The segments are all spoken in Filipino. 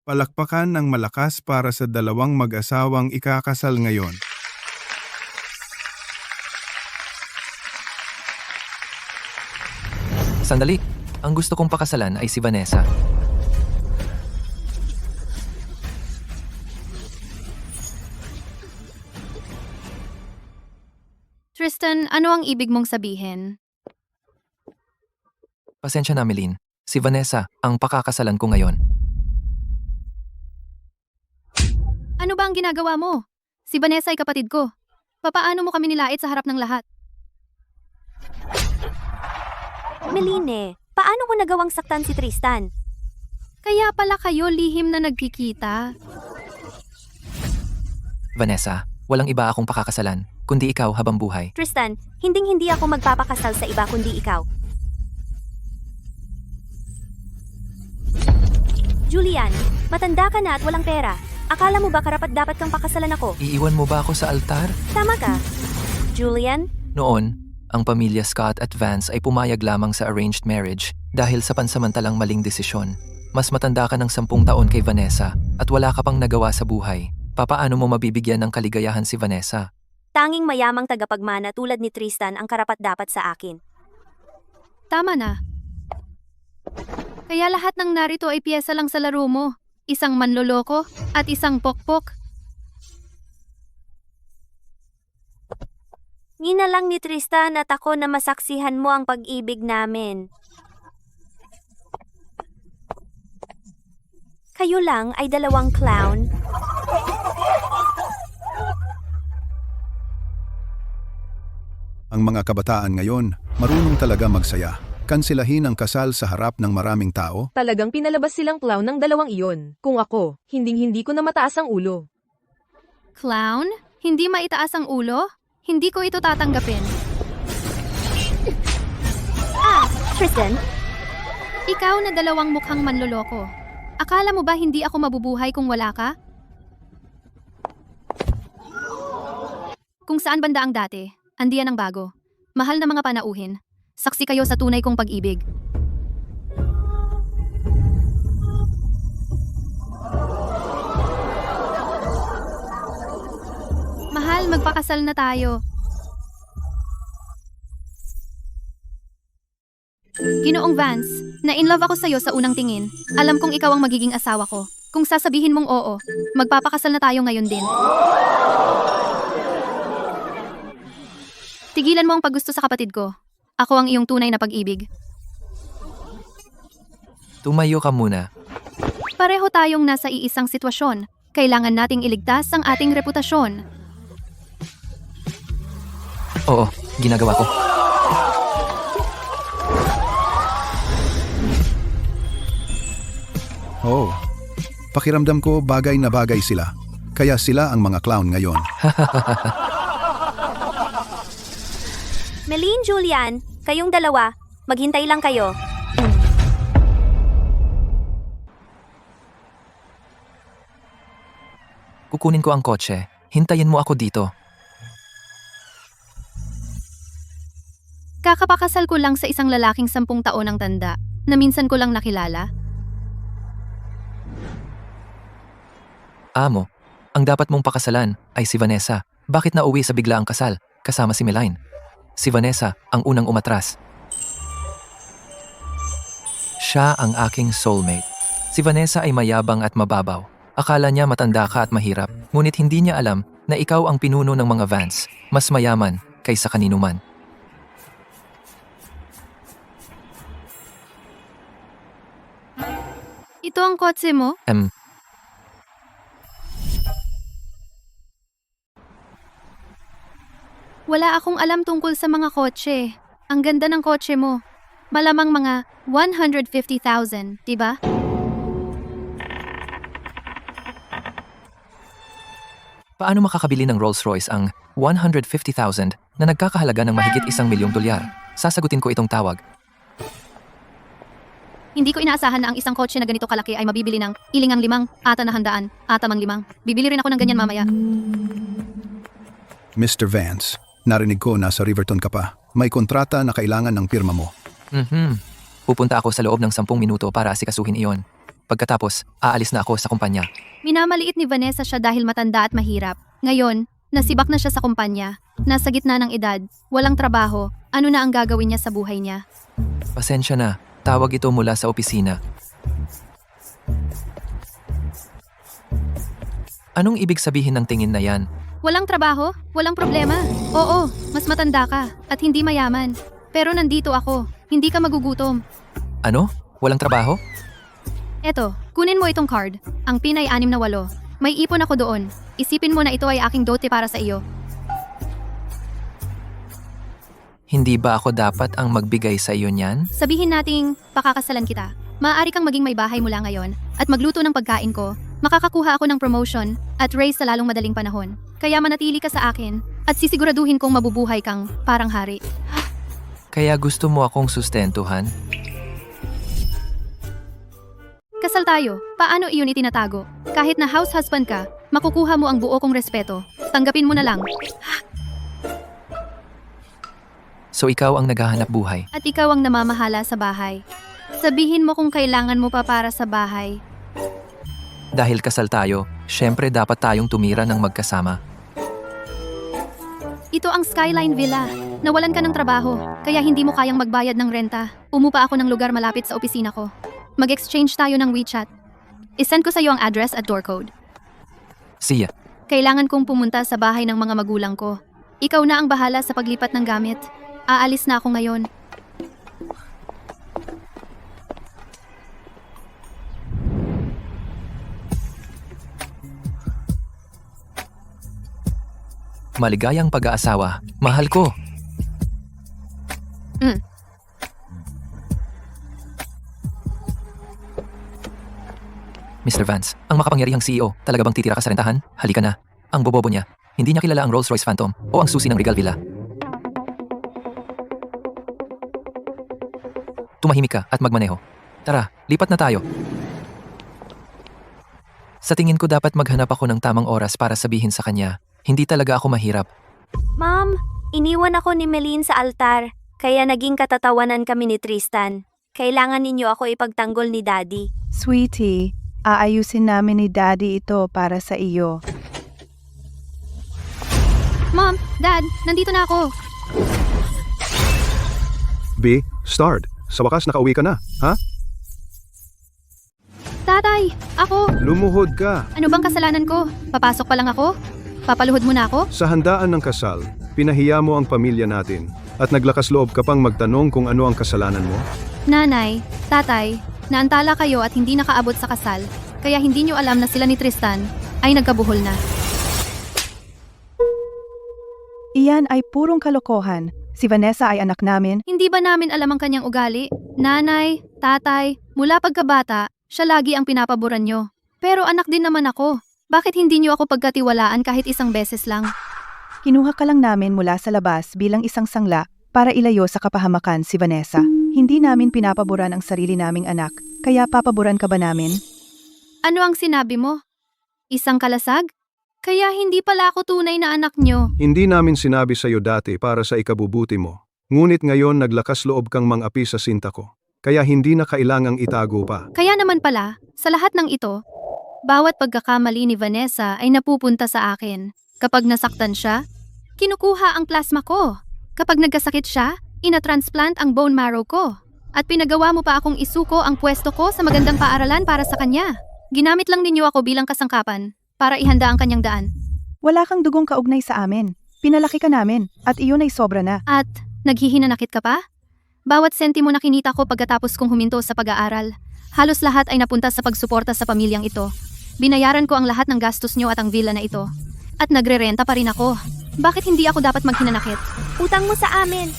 Palakpakan ng malakas para sa dalawang mag-asawang ikakasal ngayon. Sandali, ang gusto kong pakasalan ay si Vanessa. Tristan, ano ang ibig mong sabihin? Pasensya na, Melin. Si Vanessa ang pakakasalan ko ngayon. Ano ba ang ginagawa mo? Si Vanessa ay kapatid ko. Papaano mo kami nilait sa harap ng lahat? Meline, paano mo nagawang saktan si Tristan? Kaya pala kayo lihim na nagkikita. Vanessa, walang iba akong pakakasalan, kundi ikaw habang buhay. Tristan, hinding-hindi ako magpapakasal sa iba kundi ikaw. Julian, matanda ka na at walang pera. Akala mo ba karapat-dapat kang pakasalan ako? Iiwan mo ba ako sa altar? Tama ka. Julian, Noon, ang pamilya Scott at Vance ay pumayag lamang sa arranged marriage dahil sa pansamantalang maling desisyon. Mas matanda ka ng 10 taon kay Vanessa at wala ka pang nagawa sa buhay. Papaano mo mabibigyan ng kaligayahan si Vanessa? tanging mayamang tagapagmana tulad ni Tristan ang karapat-dapat sa akin. Tama na. Kaya lahat ng narito ay piyesa lang sa laro mo. Isang manloloko at isang pokpok. Ginalang ni Tristan at ako na masaksihan mo ang pag-ibig namin. Kayo lang ay dalawang clown. Ang mga kabataan ngayon, marunong talaga magsaya. Kansilahin ang kasal sa harap ng maraming tao. Talagang pinalabas silang clown ng dalawang iyon. Kung ako, hinding-hindi ko na mataas ang ulo. Clown? Hindi maitaas ang ulo? Hindi ko ito tatanggapin. Tristan, Ikaw na dalawang mukhang manloloko. Akala mo ba hindi ako mabubuhay kung wala ka? Kung saan banda ang dati, andiyan ang bago. Mahal na mga panauhin. Saksi kayo sa tunay kong pag-ibig. Mahal, magpakasal na tayo. Ginoong Vance, na-inlove ako sa'yo sa unang tingin. Alam kong ikaw ang magiging asawa ko. Kung sasabihin mong oo, magpapakasal na tayo ngayon din. Tigilan mo ang paggusto sa kapatid ko. Ako ang iyong tunay na pag-ibig. Tumayo ka muna. Pareho tayong nasa iisang sitwasyon. Kailangan nating iligtas ang ating reputasyon. Oo, ginagawa ko. Oh, pakiramdam ko bagay na bagay sila. Kaya sila ang mga clown ngayon. Meline, Julian, kayong dalawa, maghintay lang kayo. Kukunin ko ang kotse. Hintayin mo ako dito. Kakapakasal ko lang sa isang lalaking 10 taon ang tanda, na minsan ko lang nakilala. Amo, ang dapat mong pakasalan ay si Vanessa. Bakit nauwi sa biglaang kasal kasama si Meline? Si Vanessa ang unang umatras. Siya ang aking soulmate. Si Vanessa ay mayabang at mababaw. Akala niya matanda ka at mahirap, ngunit hindi niya alam na ikaw ang pinuno ng mga Vance, mas mayaman kaysa kanino man. Ito ang kotse mo? Wala akong alam tungkol sa mga kotse. Ang ganda ng kotse mo. Malamang mga 150,000, diba? Paano makakabili ng Rolls-Royce ang 150,000 na nagkakahalaga ng mahigit $1,000,000? Sasagutin ko itong tawag. Hindi ko inaasahan na ang isang kotse na ganito kalaki ay mabibili ng ilingang 5, ata na 100, ata mang 5. Bibili rin ako ng ganyan mamaya. Mr. Vance, narinig ko nasa Riverton ka pa. May kontrata na kailangan ng pirma mo. Pupunta ako sa loob ng 10 minuto para asikasuhin iyon. Pagkatapos, aalis na ako sa kumpanya. Minamaliit ni Vanessa siya dahil matanda at mahirap. Ngayon, nasibak na siya sa kumpanya. Nasa gitna ng edad, walang trabaho. Ano na ang gagawin niya sa buhay niya? Pasensya na, tawag ito mula sa opisina. Anong ibig sabihin ng tingin na yan? Walang trabaho? Walang problema. Oo, mas matanda ka at hindi mayaman. Pero nandito ako. Hindi ka magugutom. Ano? Walang trabaho? Eto, kunin mo itong card. Ang PIN ay 6 na 8. May ipon ako doon. Isipin mo na ito ay aking dote para sa iyo. Hindi ba ako dapat ang magbigay sa iyo niyan? Sabihin nating pakakasalan kita. Maaari kang maging may bahay mula ngayon at magluto ng pagkain ko. Makakakuha ako ng promotion at raise sa lalong madaling panahon. Kaya manatili ka sa akin at sisiguraduhin kong mabubuhay kang parang hari. Kaya gusto mo akong sustentuhan? Kasal tayo. Paano iyon itinatago? Kahit na house husband ka, makukuha mo ang buo kong respeto. Tanggapin mo na lang. So ikaw ang naghahanap buhay. At ikaw ang namamahala sa bahay. Sabihin mo kung kailangan mo pa para sa bahay. Dahil kasal tayo, syempre dapat tayong tumira ng magkasama. Ito ang Skyline Villa. Nawalan ka ng trabaho, kaya hindi mo kayang magbayad ng renta. Umupa ako ng lugar malapit sa opisina ko. Mag-exchange tayo ng WeChat. Isend ko sa iyo ang address at door code. Siya. Kailangan kong pumunta sa bahay ng mga magulang ko. Ikaw na ang bahala sa paglipat ng gamit. Aalis na ako ngayon. Maligayang pag-aasawa. Mahal ko. Mr. Vance, ang makapangyarihang CEO, talaga bang titira ka sa rentahan? Halika na. Ang bobobo niya. Hindi niya kilala ang Rolls-Royce Phantom o ang susi ng Regal Villa. Tumahimik ka at magmaneho. Tara, lipat na tayo. Sa tingin ko dapat maghanap ako ng tamang oras para sabihin sa kanya, hindi talaga ako mahirap. Ma'am, iniwan ako ni Meline sa altar, kaya naging katatawanan kami ni Tristan. Kailangan ninyo ako ipagtanggol ni Daddy. Sweetie, aayusin namin ni Daddy ito para sa iyo. Mom, Dad, nandito na ako. B, start. Sa wakas nakauwi ka na, ha? Tatay, ako. Lumuhod ka. Ano bang kasalanan ko? Papasok pa lang ako? Papaluhod mo na ako? Sa handaan ng kasal, pinahiya mo ang pamilya natin at naglakas loob ka pang magtanong kung ano ang kasalanan mo? Nanay, tatay, naantala kayo at hindi nakaabot sa kasal, kaya hindi nyo alam na sila ni Tristan ay nagkabuhol na. Iyan ay purong kalokohan. Si Vanessa ay anak namin. Hindi ba namin alam ang kanyang ugali? Nanay, tatay, mula pagkabata, siya lagi ang pinapaboran nyo. Pero anak din naman ako. Bakit hindi nyo ako pagkatiwalaan kahit isang beses lang? Kinuha ka lang namin mula sa labas bilang isang sangla para ilayo sa kapahamakan si Vanessa. Hindi namin pinapaboran ang sarili naming anak, kaya papaboran ka ba namin? Ano ang sinabi mo? Isang kalasag? Kaya hindi pala ako tunay na anak nyo. Hindi namin sinabi sa iyo dati para sa ikabubuti mo. Ngunit ngayon naglakas loob kang mang-api sa sinta ko. Kaya hindi na kailangang itago pa. Kaya naman pala, sa lahat ng ito, bawat pagkakamali ni Vanessa ay napupunta sa akin. Kapag nasaktan siya, kinukuha ang plasma ko. Kapag nagkasakit siya, ina-transplant ang bone marrow ko. At pinagawa mo pa akong isuko ang pwesto ko sa magandang paaralan para sa kanya. Ginamit lang ninyo ako bilang kasangkapan para ihanda ang kanyang daan. Wala kang dugong kaugnay sa amin. Pinalaki ka namin, at iyon ay sobra na. At naghihinanakit ka pa? Bawat sentimo na kinita ko pagkatapos kong huminto sa pag-aaral, halos lahat ay napunta sa pagsuporta sa pamilyang ito. Binayaran ko ang lahat ng gastos nyo at ang villa na ito. At nagre-renta pa rin ako. Bakit hindi ako dapat maghinanakit? Utang mo sa amin.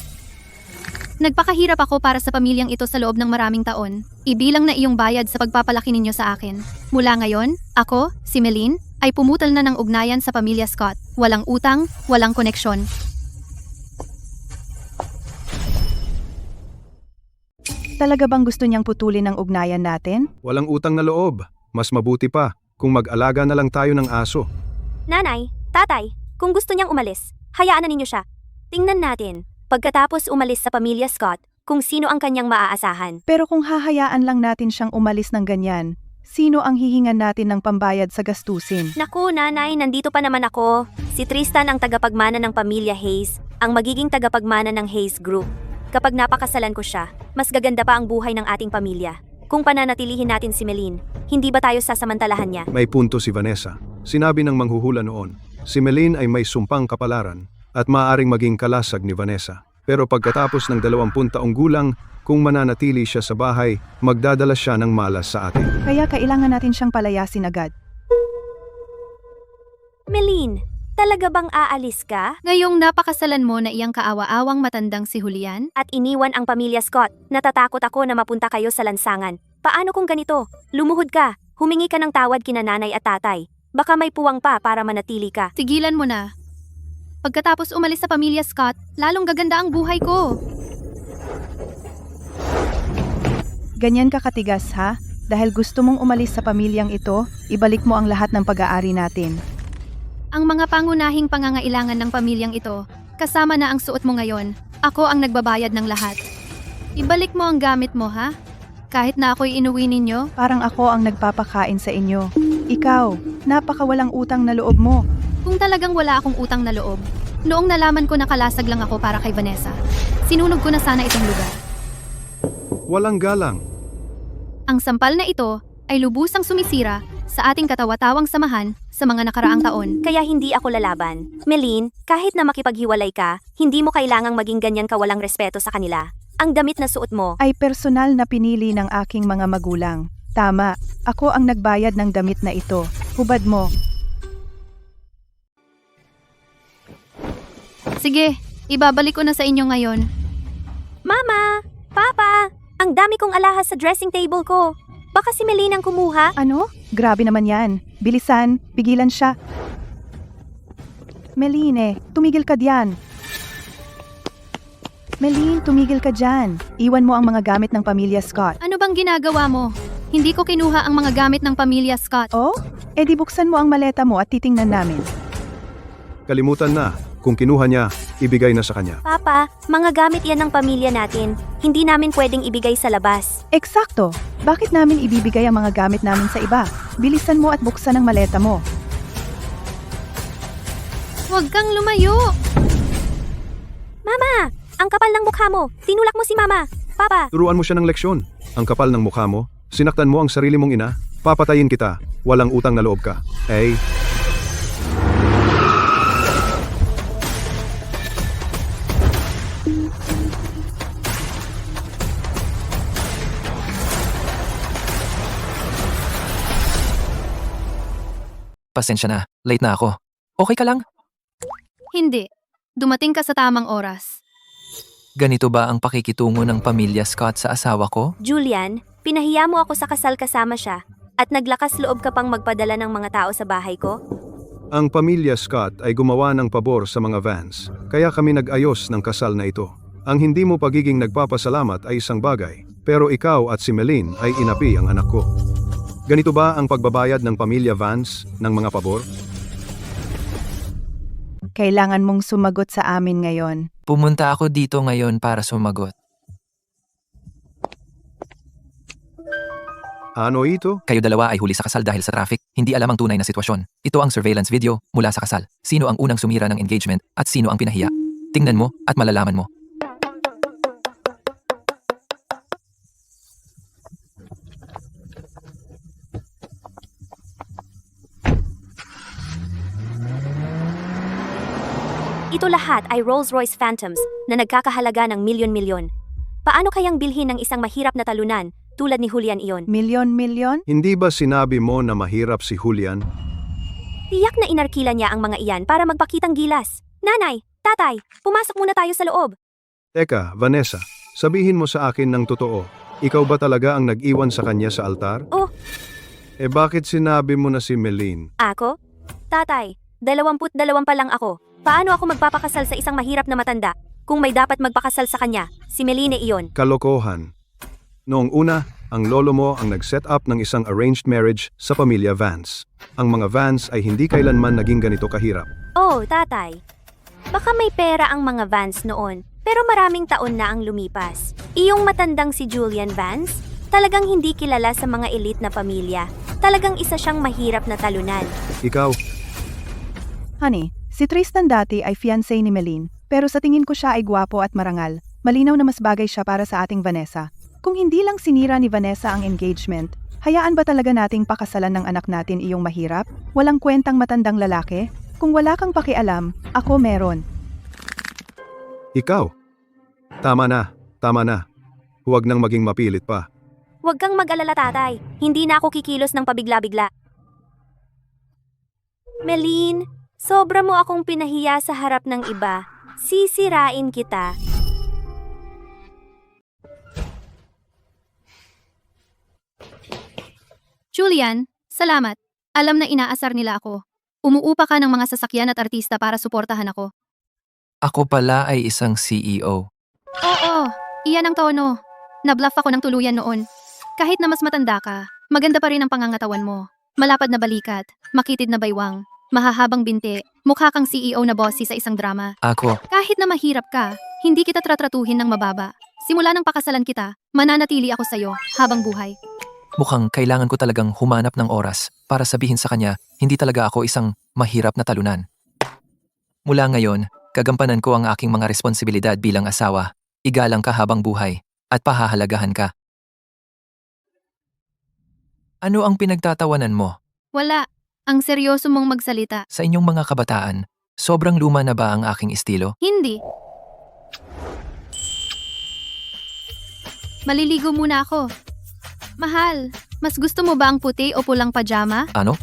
Nagpakahirap ako para sa pamilyang ito sa loob ng maraming taon. Ibilang na iyong bayad sa pagpapalaki ninyo sa akin. Mula ngayon, ako, si Meline, ay pumutal na ng ugnayan sa pamilya Scott. Walang utang, walang koneksyon. Talaga bang gusto niyang putulin ang ugnayan natin? Walang utang na loob. Mas mabuti pa kung mag-alaga na lang tayo ng aso. Nanay, tatay, kung gusto niyang umalis, hayaan na ninyo siya. Tingnan natin, pagkatapos umalis sa pamilya Scott, kung sino ang kanyang maaasahan. Pero kung hahayaan lang natin siyang umalis ng ganyan, Sino ang hihingan natin ng pambayad sa gastusin? Naku, nanay, nandito pa naman ako. Si Tristan ang tagapagmana ng pamilya Hayes, ang magiging tagapagmana ng Hayes Group. Kapag napakasalan ko siya, mas gaganda pa ang buhay ng ating pamilya. Kung pananatilihin natin si Meline, hindi ba tayo sasamantalahan niya? May punto si Vanessa. Sinabi ng manghuhula noon, si Meline ay may sumpang kapalaran at maaaring maging kalasag ni Vanessa. Pero pagkatapos ng 20 taong gulang, kung mananatili siya sa bahay, magdadala siya ng malas sa atin. Kaya kailangan natin siyang palayasin agad. Meline, talaga bang aalis ka? Ngayong napakasalan mo na iyang kaawa-awang matandang si Julian? At iniwan ang pamilya Scott, natatakot ako na mapunta kayo sa lansangan. Paano kung ganito? Lumuhod ka, humingi ka ng tawad kina nanay at tatay. Baka may puwang pa para manatili ka. Tigilan mo na. Pagkatapos umalis sa pamilya Scott, lalong gaganda ang buhay ko. Ganyan ka katigas ha? Dahil gusto mong umalis sa pamilyang ito, ibalik mo ang lahat ng pag-aari natin. Ang mga pangunahing pangangailangan ng pamilyang ito, kasama na ang suot mo ngayon, ako ang nagbabayad ng lahat. Ibalik mo ang gamit mo ha? Kahit na ako'y inuwi ninyo, Parang ako ang nagpapakain sa inyo. Ikaw, napakawalang utang na loob mo. kung talagang wala akong utang na loob, noong nalaman ko na kalasag lang ako para kay Vanessa, sinunog ko na sana itong lugar. Walang galang. Ang sampal na ito ay lubusang sumisira sa ating katawa-tawang samahan sa mga nakaraang taon. Kaya hindi ako lalaban. Meline, kahit na makipaghiwalay ka, hindi mo kailangang maging ganyan ka walang respeto sa kanila. Ang damit na suot mo, Ay personal na pinili ng aking mga magulang. Tama, ako ang nagbayad ng damit na ito. Hubad mo. Sige, ibabalik ko na sa inyo ngayon. Mama! Papa! Ang dami kong alahas sa dressing table ko. Baka si Meline ang kumuha? Ano? Grabe naman yan. Bilisan, pigilan siya. Meline, tumigil ka diyan. Meline, tumigil ka dyan. Iwan mo ang mga gamit ng pamilya Scott. Ano bang ginagawa mo? Hindi ko kinuha ang mga gamit ng pamilya Scott. Oh? E di buksan mo ang maleta mo at titingnan namin. Kalimutan na. Kung kinuha niya, ibigay na sa kanya. Papa, mga gamit yan ng pamilya natin. Hindi namin pwedeng ibigay sa labas. Eksakto. Bakit namin ibibigay ang mga gamit namin sa iba? Bilisan mo at buksan ang maleta mo. Huwag kang lumayo! Mama! Ang kapal ng mukha mo! Tinulak mo si Mama! Papa! Turuan mo siya ng leksyon. Ang kapal ng mukha mo, sinaktan mo ang sarili mong ina, papatayin kita, walang utang na loob ka. Eh, Pasensya na, late na ako. Okay ka lang? Hindi. Dumating ka sa tamang oras. Ganito ba ang pakikitungo ng pamilya Scott sa asawa ko? Julian, pinahiya mo ako sa kasal kasama siya. At naglakas loob ka pang magpadala ng mga tao sa bahay ko? ang pamilya Scott ay gumawa ng pabor sa mga Vance, kaya kami nag-ayos ng kasal na ito. Ang hindi mo pagiging nagpapasalamat ay isang bagay, pero ikaw at si Meline ay inapi ang anak ko. Ganito ba ang pagbabayad ng pamilya Vance ng mga pabor? Kailangan mong sumagot sa amin ngayon. Pumunta ako dito ngayon para sumagot. Ano ito? Kayo dalawa ay huli sa kasal dahil sa traffic, hindi alam ang tunay na sitwasyon. Ito ang surveillance video mula sa kasal. Sino ang unang sumira ng engagement at sino ang pinahiya? Tingnan mo at malalaman mo. Ito lahat ay Rolls-Royce Phantoms na nagkakahalaga ng milyon-milyon. Paano kayang bilhin ng isang mahirap na talunan tulad ni Julian iyon? Milyon-milyon? Hindi ba sinabi mo na mahirap si Julian? Tiyak na inarkila niya ang mga iyan para magpakitang gilas. Nanay, tatay, pumasok muna tayo sa loob. Teka, Vanessa, sabihin mo sa akin ng totoo. Ikaw ba talaga ang nag-iwan sa kanya sa altar? Oh. Eh bakit sinabi mo na si Meline? Ako? Tatay, 22 pa lang ako. Paano ako magpapakasal sa isang mahirap na matanda kung may dapat magpakasal sa kanya? Si Meline iyon. Kalokohan. Noong una, ang lolo mo ang nag-set up ng isang arranged marriage sa pamilya Vance. Ang mga Vance ay hindi kailanman naging ganito kahirap. Oh, tatay. Baka may pera ang mga Vance noon, pero maraming taon na ang lumipas. Iyong matandang si Julian Vance, Talagang hindi kilala sa mga elite na pamilya. Talagang isa siyang mahirap na talunan. Ikaw, Honey, si Tristan dati ay fiancé ni Melin, pero sa tingin ko siya ay gwapo at marangal. Malinaw na mas bagay siya para sa ating Vanessa. Kung hindi lang sinira ni Vanessa ang engagement, hayaan ba talaga nating pakasalan ng anak natin iyong mahirap? Walang kwentang matandang lalaki? Kung wala kang pakialam, ako meron. ikaw. Tama na, tama na. Huwag nang maging mapilit pa. Huwag kang mag-alala, tatay. Hindi na ako kikilos ng pabigla-bigla. Melin, sobra mo akong pinahiya sa harap ng iba. Sisirain kita. Julian, salamat. Alam na inaasar nila ako. Umuupa ka ng mga sasakyan at artista para suportahan ako. Ako pala ay isang CEO. Oo, iyan ang tono. Nabluff ako ng tuluyan noon. Kahit na mas matanda ka, maganda pa rin ang pangangatawan mo. Malapad na balikat, makitid na baywang, mahahabang binti, mukha kang CEO na bossy sa isang drama. Ako, Kahit na mahirap ka, hindi kita tratratuhin ng mababa. Simula nang pakasalan kita, mananatili ako sa'yo habang buhay. mukhang kailangan ko talagang humanap ng oras para sabihin sa kanya, hindi talaga ako isang mahirap na talunan. Mula ngayon, gagampanan ko ang aking mga responsibilidad bilang asawa, igalang ka habang buhay, at pahahalagahan ka. Ano ang pinagtatawanan mo? Wala, ang seryoso mong magsalita. Sa inyong mga kabataan, sobrang luma na ba ang aking estilo? Hindi. Maliligo muna ako. Mahal, mas gusto mo ba ang puti o pulang pajama? Ano?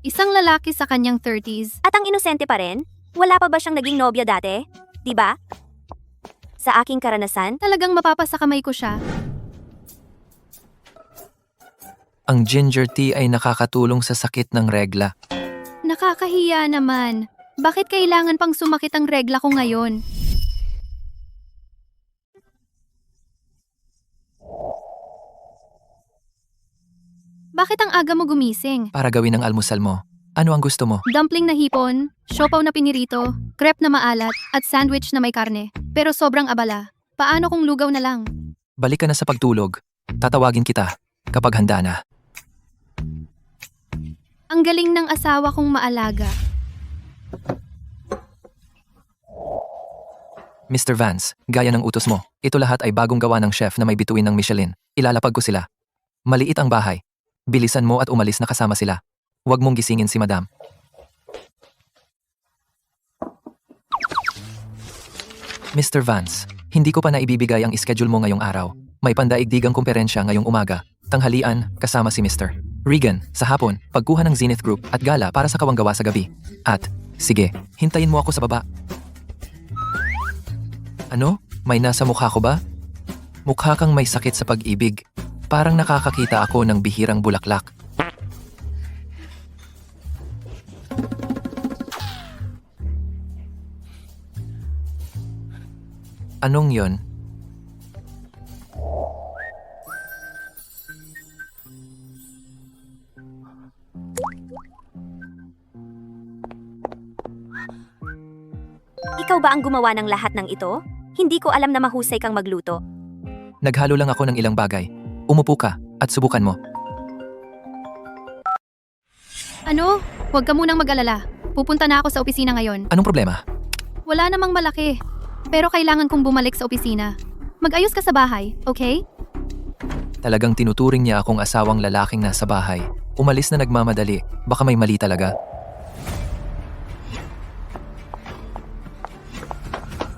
Isang lalaki sa kanyang 30s. At ang inosente pa rin? Wala pa ba siyang naging nobya dati? Di ba? Sa aking karanasan, Talagang mapapasa kamay ko siya. Ang ginger tea ay nakakatulong sa sakit ng regla. Nakakahiya naman. Bakit kailangan pang sumakit ang regla ko ngayon? Bakit ang aga mo gumising? Para gawin ang almusal mo, ano ang gusto mo? Dumpling na hipon, siopaw na pinirito, crepe na maalat, at sandwich na may karne. Pero sobrang abala. Paano kung lugaw na lang? Balik ka na sa pagtulog. Tatawagin kita kapag handa na. Ang galing ng asawa kong maalaga. Mr. Vance, gaya ng utos mo, ito lahat ay bagong gawa ng chef na may bituin ng Michelin. Ilalapag ko sila. Maliit ang bahay. Bilisan mo at umalis na kasama sila. Huwag mong gisingin si Madam. Mr. Vance, hindi ko pa naibibigay ang schedule mo ngayong araw. May pandaigdigang kumperensya ngayong umaga. Tanghalian, kasama si Mr. Regan, sa hapon, pagkuha ng Zenith Group at gala para sa kawanggawa sa gabi. At, sige, hintayin mo ako sa baba. Ano? May nasa mukha ko ba? Mukha kang may sakit sa pag-ibig. Parang nakakakita ako ng bihirang bulaklak. Anong yon? ikaw ba ang gumawa ng lahat ng ito? Hindi ko alam na mahusay kang magluto. Naghalo lang ako ng ilang bagay. Umupo ka at subukan mo. Ano? Huwag ka munang mag-alala. Pupunta na ako sa opisina ngayon. Anong problema? Wala namang malaki. Pero kailangan kong bumalik sa opisina. Mag-ayos ka sa bahay, okay? Talagang tinuturing niya akong asawang lalaking nasa bahay. Umalis na nagmamadali. Baka may mali talaga.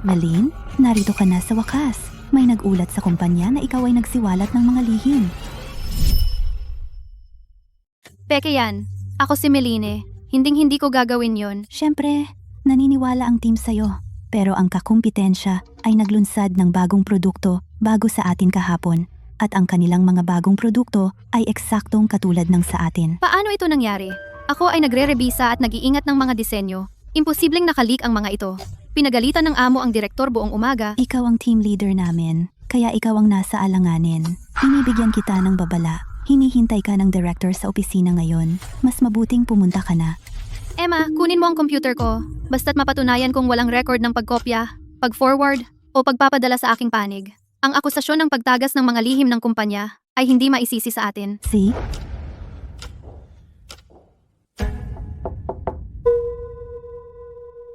Malin, narito ka na sa wakas. May nagulat sa kumpanya na ikaw ay nagsiwalat ng mga lihim. Peke yan. Ako si Meline. Hinding-hindi ko gagawin yon. Siyempre, naniniwala ang team sa'yo. Pero ang kakumpetensya ay naglunsad ng bagong produkto bago sa atin kahapon. At ang kanilang mga bagong produkto ay eksaktong katulad ng sa atin. Paano ito nangyari? Ako ay nagre-rebisa at nag-iingat ng mga disenyo. Imposibleng nakalik ang mga ito. Pinagalitan ng amo ang direktor buong umaga. Ikaw ang team leader namin, kaya ikaw ang nasa alanganin. Binibigyan kita ng babala. Hinihintay ka ng director sa opisina ngayon. Mas mabuting pumunta ka na. Emma, kunin mo ang computer ko. Basta't mapatunayan kung walang record ng pagkopya, pag-forward, o pagpapadala sa aking panig. Ang akusasyon ng pagtagas ng mga lihim ng kumpanya ay hindi maisisi sa atin. See?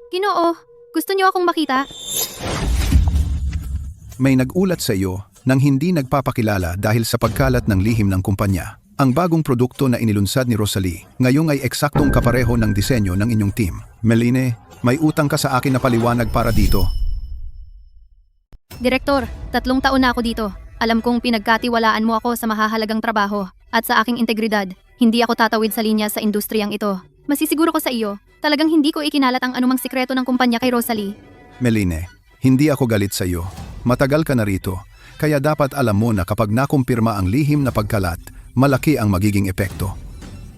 Ginoo, gusto niyo akong makita? May nag-ulat sa iyo nang hindi nagpapakilala dahil sa pagkalat ng lihim ng kumpanya. Ang bagong produkto na inilunsad ni Rosalie ngayong ay eksaktong kapareho ng disenyo ng inyong team. Meline, may utang ka sa akin na paliwanag para dito. Direktor, 3 taon na ako dito. Alam kong pinagkatiwalaan mo ako sa mahahalagang trabaho at sa aking integridad. Hindi ako tatawid sa linya sa industriyang ito. Masisiguro ko sa iyo, talagang hindi ko ikinalat ang anumang sikreto ng kumpanya kay Rosalie. Meline, hindi ako galit sa iyo. Matagal ka na rito, kaya dapat alam mo na kapag nakumpirma ang lihim na pagkalat, malaki ang magiging epekto.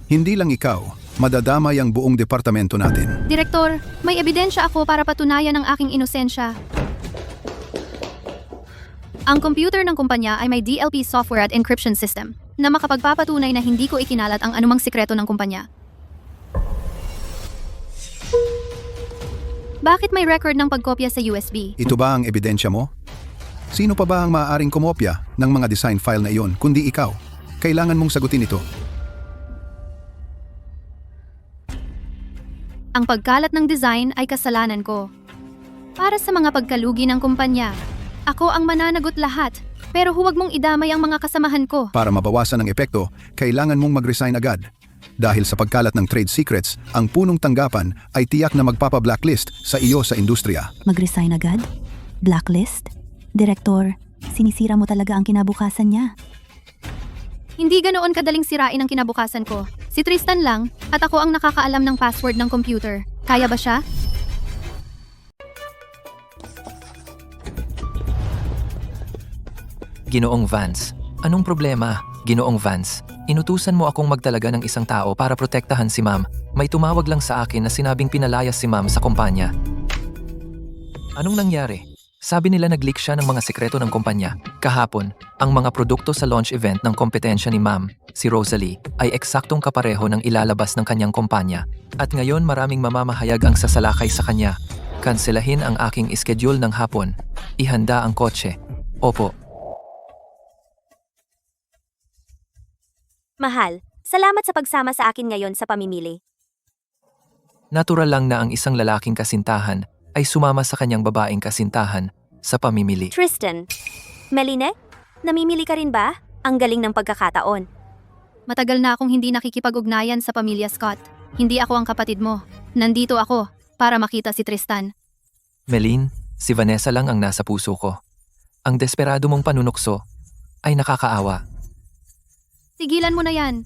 Hindi lang ikaw, madadamay ang buong departamento natin. Direktor, may ebidensya ako para patunayan ang aking inosensya. Ang computer ng kumpanya ay may DLP software at encryption system na makapagpapatunay na hindi ko ikinalat ang anumang sikreto ng kumpanya. Bakit may record ng pagkopya sa USB? Ito ba ang ebidensya mo? Sino pa ba ang maaaring kumopya ng mga design file na iyon kundi ikaw? Kailangan mong sagutin ito. Ang pagkalat ng design ay kasalanan ko. Para sa mga pagkalugi ng kumpanya, ako ang mananagot lahat, pero huwag mong idamay ang mga kasamahan ko. Para mabawasan ang epekto, kailangan mong mag-resign agad. Dahil sa pagkalat ng trade secrets, ang punong tanggapan ay tiyak na magpapa-blacklist sa iyo sa industriya. Mag-resign agad? Blacklist? Direktor, sinisira mo talaga ang kinabukasan niya. Hindi ganoon kadaling sirain ang kinabukasan ko. Si Tristan lang, at ako ang nakakaalam ng password ng computer. Kaya ba siya? Ginoong Vance. Anong problema? Ginoong Vance, inutusan mo akong magtalaga ng isang tao para protektahan si Ma'am. May tumawag lang sa akin na sinabing pinalayas si Ma'am sa kumpanya. Anong nangyari? Sabi nila nag-leak siya ng mga sekreto ng kumpanya. Kahapon, ang mga produkto sa launch event ng kompetensya ni Ma'am, si Rosalie, ay eksaktong kapareho ng ilalabas ng kanyang kumpanya. At ngayon maraming mamamahayag ang sasalakay sa kanya. Kanselahin ang aking schedule ng hapon. Ihanda ang kotse. Opo. Mahal, salamat sa pagsama sa akin ngayon sa pamimili. Natural lang na ang isang lalaking kasintahan ay sumama sa kanyang babaeng kasintahan sa pamimili. Tristan, Meline, namimili ka rin ba? Ang galing ng pagkakataon. Matagal na akong hindi nakikipag-ugnayan sa pamilya Scott. Hindi ako ang kapatid mo. Nandito ako para makita si Tristan. Meline, si Vanessa lang ang nasa puso ko. Ang desperado mong panunukso ay nakakaawa. Tigilan mo na yan.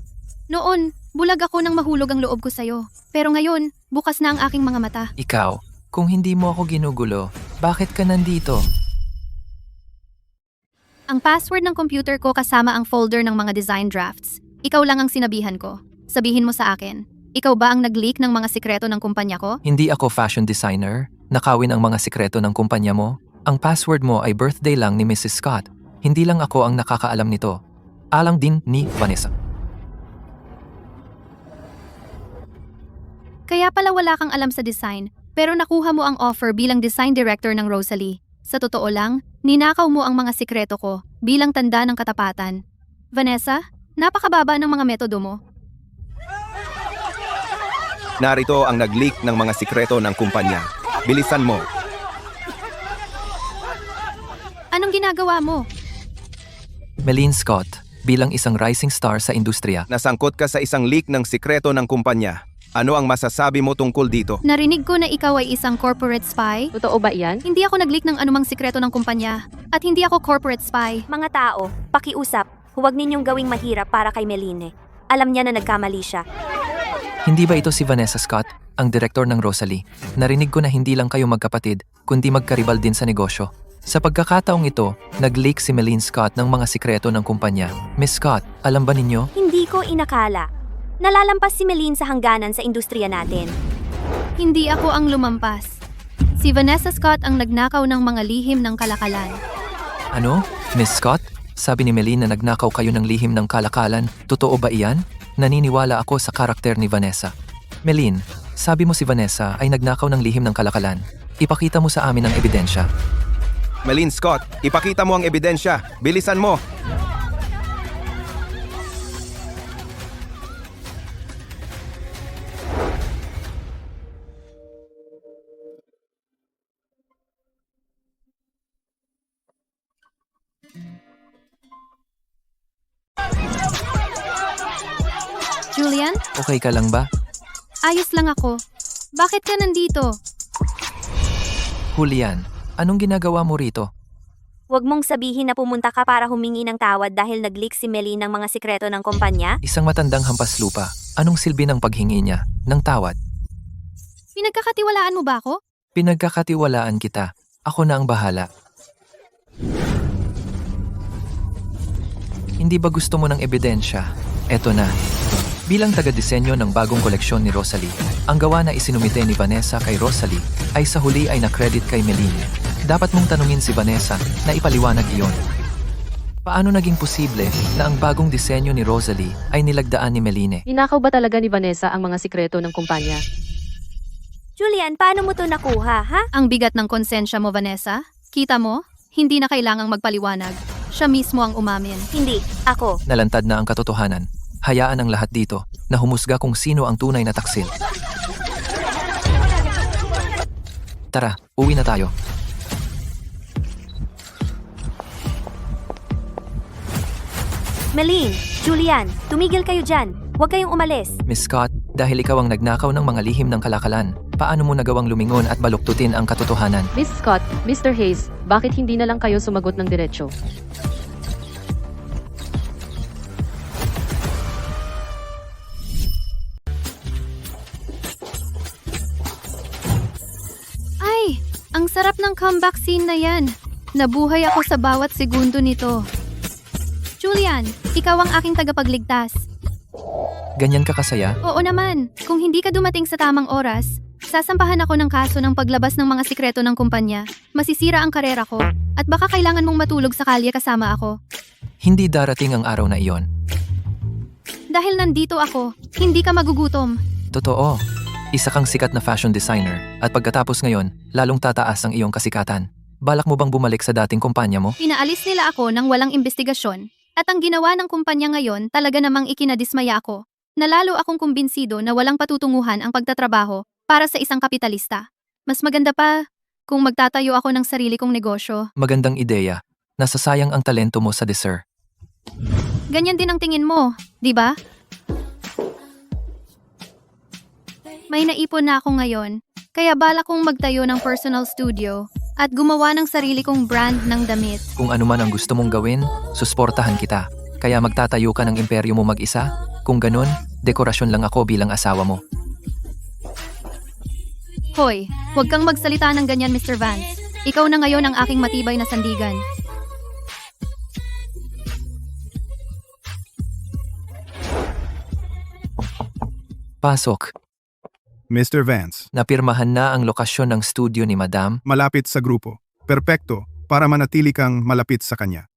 Noon, bulag ako nang mahulog ang loob ko sa'yo. Pero ngayon, bukas na ang aking mga mata. Ikaw, kung hindi mo ako ginugulo, bakit ka nandito? Ang password ng computer ko kasama ang folder ng mga design drafts. Ikaw lang ang sinabihan ko. Sabihin mo sa akin, ikaw ba ang nag-leak ng mga sikreto ng kumpanya ko? Hindi ako fashion designer. Nakawin ang mga sikreto ng kumpanya mo. Ang password mo ay birthday lang ni Mrs. Scott. Hindi lang ako ang nakakaalam nito. Alang din ni Vanessa. Kaya pala wala kang alam sa design, pero nakuha mo ang offer bilang design director ng Rosalie. Sa totoo lang, ninakaw mo ang mga sikreto ko bilang tanda ng katapatan. Vanessa, napakababa ng mga metodo mo. Narito ang nag-leak ng mga sikreto ng kumpanya. Bilisan mo. Anong ginagawa mo? Meline Scott, bilang isang rising star sa industriya, Nasangkot ka sa isang leak ng sikreto ng kumpanya. Ano ang masasabi mo tungkol dito? Narinig ko na ikaw ay isang corporate spy. Totoo ba yan? Hindi ako nag-leak ng anumang sikreto ng kumpanya. At hindi ako corporate spy. Mga tao, pakiusap, huwag ninyong gawing mahirap para kay Meline. Alam niya na nagkamali siya. hindi ba ito si Vanessa Scott, ang direktor ng Rosalie? Narinig ko na hindi lang kayo magkapatid, kundi magkaribal din sa negosyo. Sa pagkakataong ito, nag-leak si Meline Scott ng mga sikreto ng kumpanya. Miss Scott, alam ba ninyo? Hindi ko inakala. Nalalampas si Meline sa hangganan sa industriya natin. Hindi ako ang lumampas. Si Vanessa Scott ang nagnakaw ng mga lihim ng kalakalan. Ano? Miss Scott? Sabi ni Meline na nagnakaw kayo ng lihim ng kalakalan. Totoo ba iyan? Naniniwala ako sa karakter ni Vanessa. Meline, sabi mo si Vanessa ay nagnakaw ng lihim ng kalakalan. Ipakita mo sa amin ang ebidensya. Melin Scott, ipakita mo ang ebidensya. Bilisan mo. Julian, Okay ka lang ba? ayos lang ako. Bakit ka nandito? Julian, anong ginagawa mo rito? Huwag mong sabihin na pumunta ka para humingi ng tawad dahil nag-leak si Melin ng mga sikreto ng kumpanya. Isang matandang hampas lupa. Anong silbi ng paghingi niya ng tawad? Pinagkakatiwalaan mo ba ako? Pinagkakatiwalaan kita. Ako na ang bahala. Hindi ba gusto mo ng ebidensya? Eto na. Bilang taga-disenyo ng bagong koleksyon ni Rosalie, ang gawa na isinumite ni Vanessa kay Rosalie ay sa huli ay na-credit kay Melin. Dapat mong tanungin si Vanessa na ipaliwanag iyon. Paano naging posible na ang bagong disenyo ni Rosalie ay nilagdaan ni Meline? Ninakaw ba talaga ni Vanessa ang mga sikreto ng kumpanya? Julian, paano mo to nakuha, ha? Ang bigat ng konsensya mo, Vanessa. Kita mo? Hindi na kailangang magpaliwanag. Siya mismo ang umamin. Hindi, ako. Nalantad na ang katotohanan. Hayaan ang lahat dito na humusga kung sino ang tunay na taksil. Tara, uwi na tayo. Melin, Julian, tumigil kayo dyan. Huwag kayong umalis. Miss Scott, dahil ikaw ang nagnakaw ng mga lihim ng kalakalan, paano mo nagawang lumingon at baluktutin ang katotohanan? Miss Scott, Mr. Hayes, bakit hindi na lang kayo sumagot ng diretsyo? Ay, ang sarap ng comeback scene na yan. Nabuhay ako sa bawat segundo nito. Julian, ikaw ang aking tagapagligtas. Ganyan ka kasaya? Oo naman, kung hindi ka dumating sa tamang oras, sasampahan ako ng kaso ng paglabas ng mga sikreto ng kumpanya, masisira ang karera ko, at baka kailangan mong matulog sa kalye kasama ako. Hindi darating ang araw na iyon. Dahil nandito ako, hindi ka magugutom. Totoo. Isa kang sikat na fashion designer at pagkatapos ngayon, lalong tataas ang iyong kasikatan. Balak mo bang bumalik sa dating kumpanya mo? Pinaalis nila ako ng walang investigasyon, at ang ginawa ng kumpanya ngayon talaga namang ikinadismaya ako. Nalalo akong kumbinsido na walang patutunguhan ang pagtatrabaho para sa isang kapitalista. Mas maganda pa kung magtatayo ako ng sarili kong negosyo. Magandang ideya. Nasasayang ang talento mo sa dessert. Ganyan din ang tingin mo, di ba? May naipon na ako ngayon, kaya balak kong magtayo ng personal studio at gumawa ng sarili kong brand ng damit. Kung ano man ang gusto mong gawin, susportahan kita. Kaya magtatayo ka ng imperyo mo mag-isa? Kung ganun, dekorasyon lang ako bilang asawa mo. Hoy, huwag kang magsalita ng ganyan, Mr. Vance. Ikaw na ngayon ang aking matibay na sandigan. Pasok. Mr. Vance, Napirmahan na ang lokasyon ng studio ni Madam. malapit sa grupo. Perpekto para manatili kang malapit sa kanya.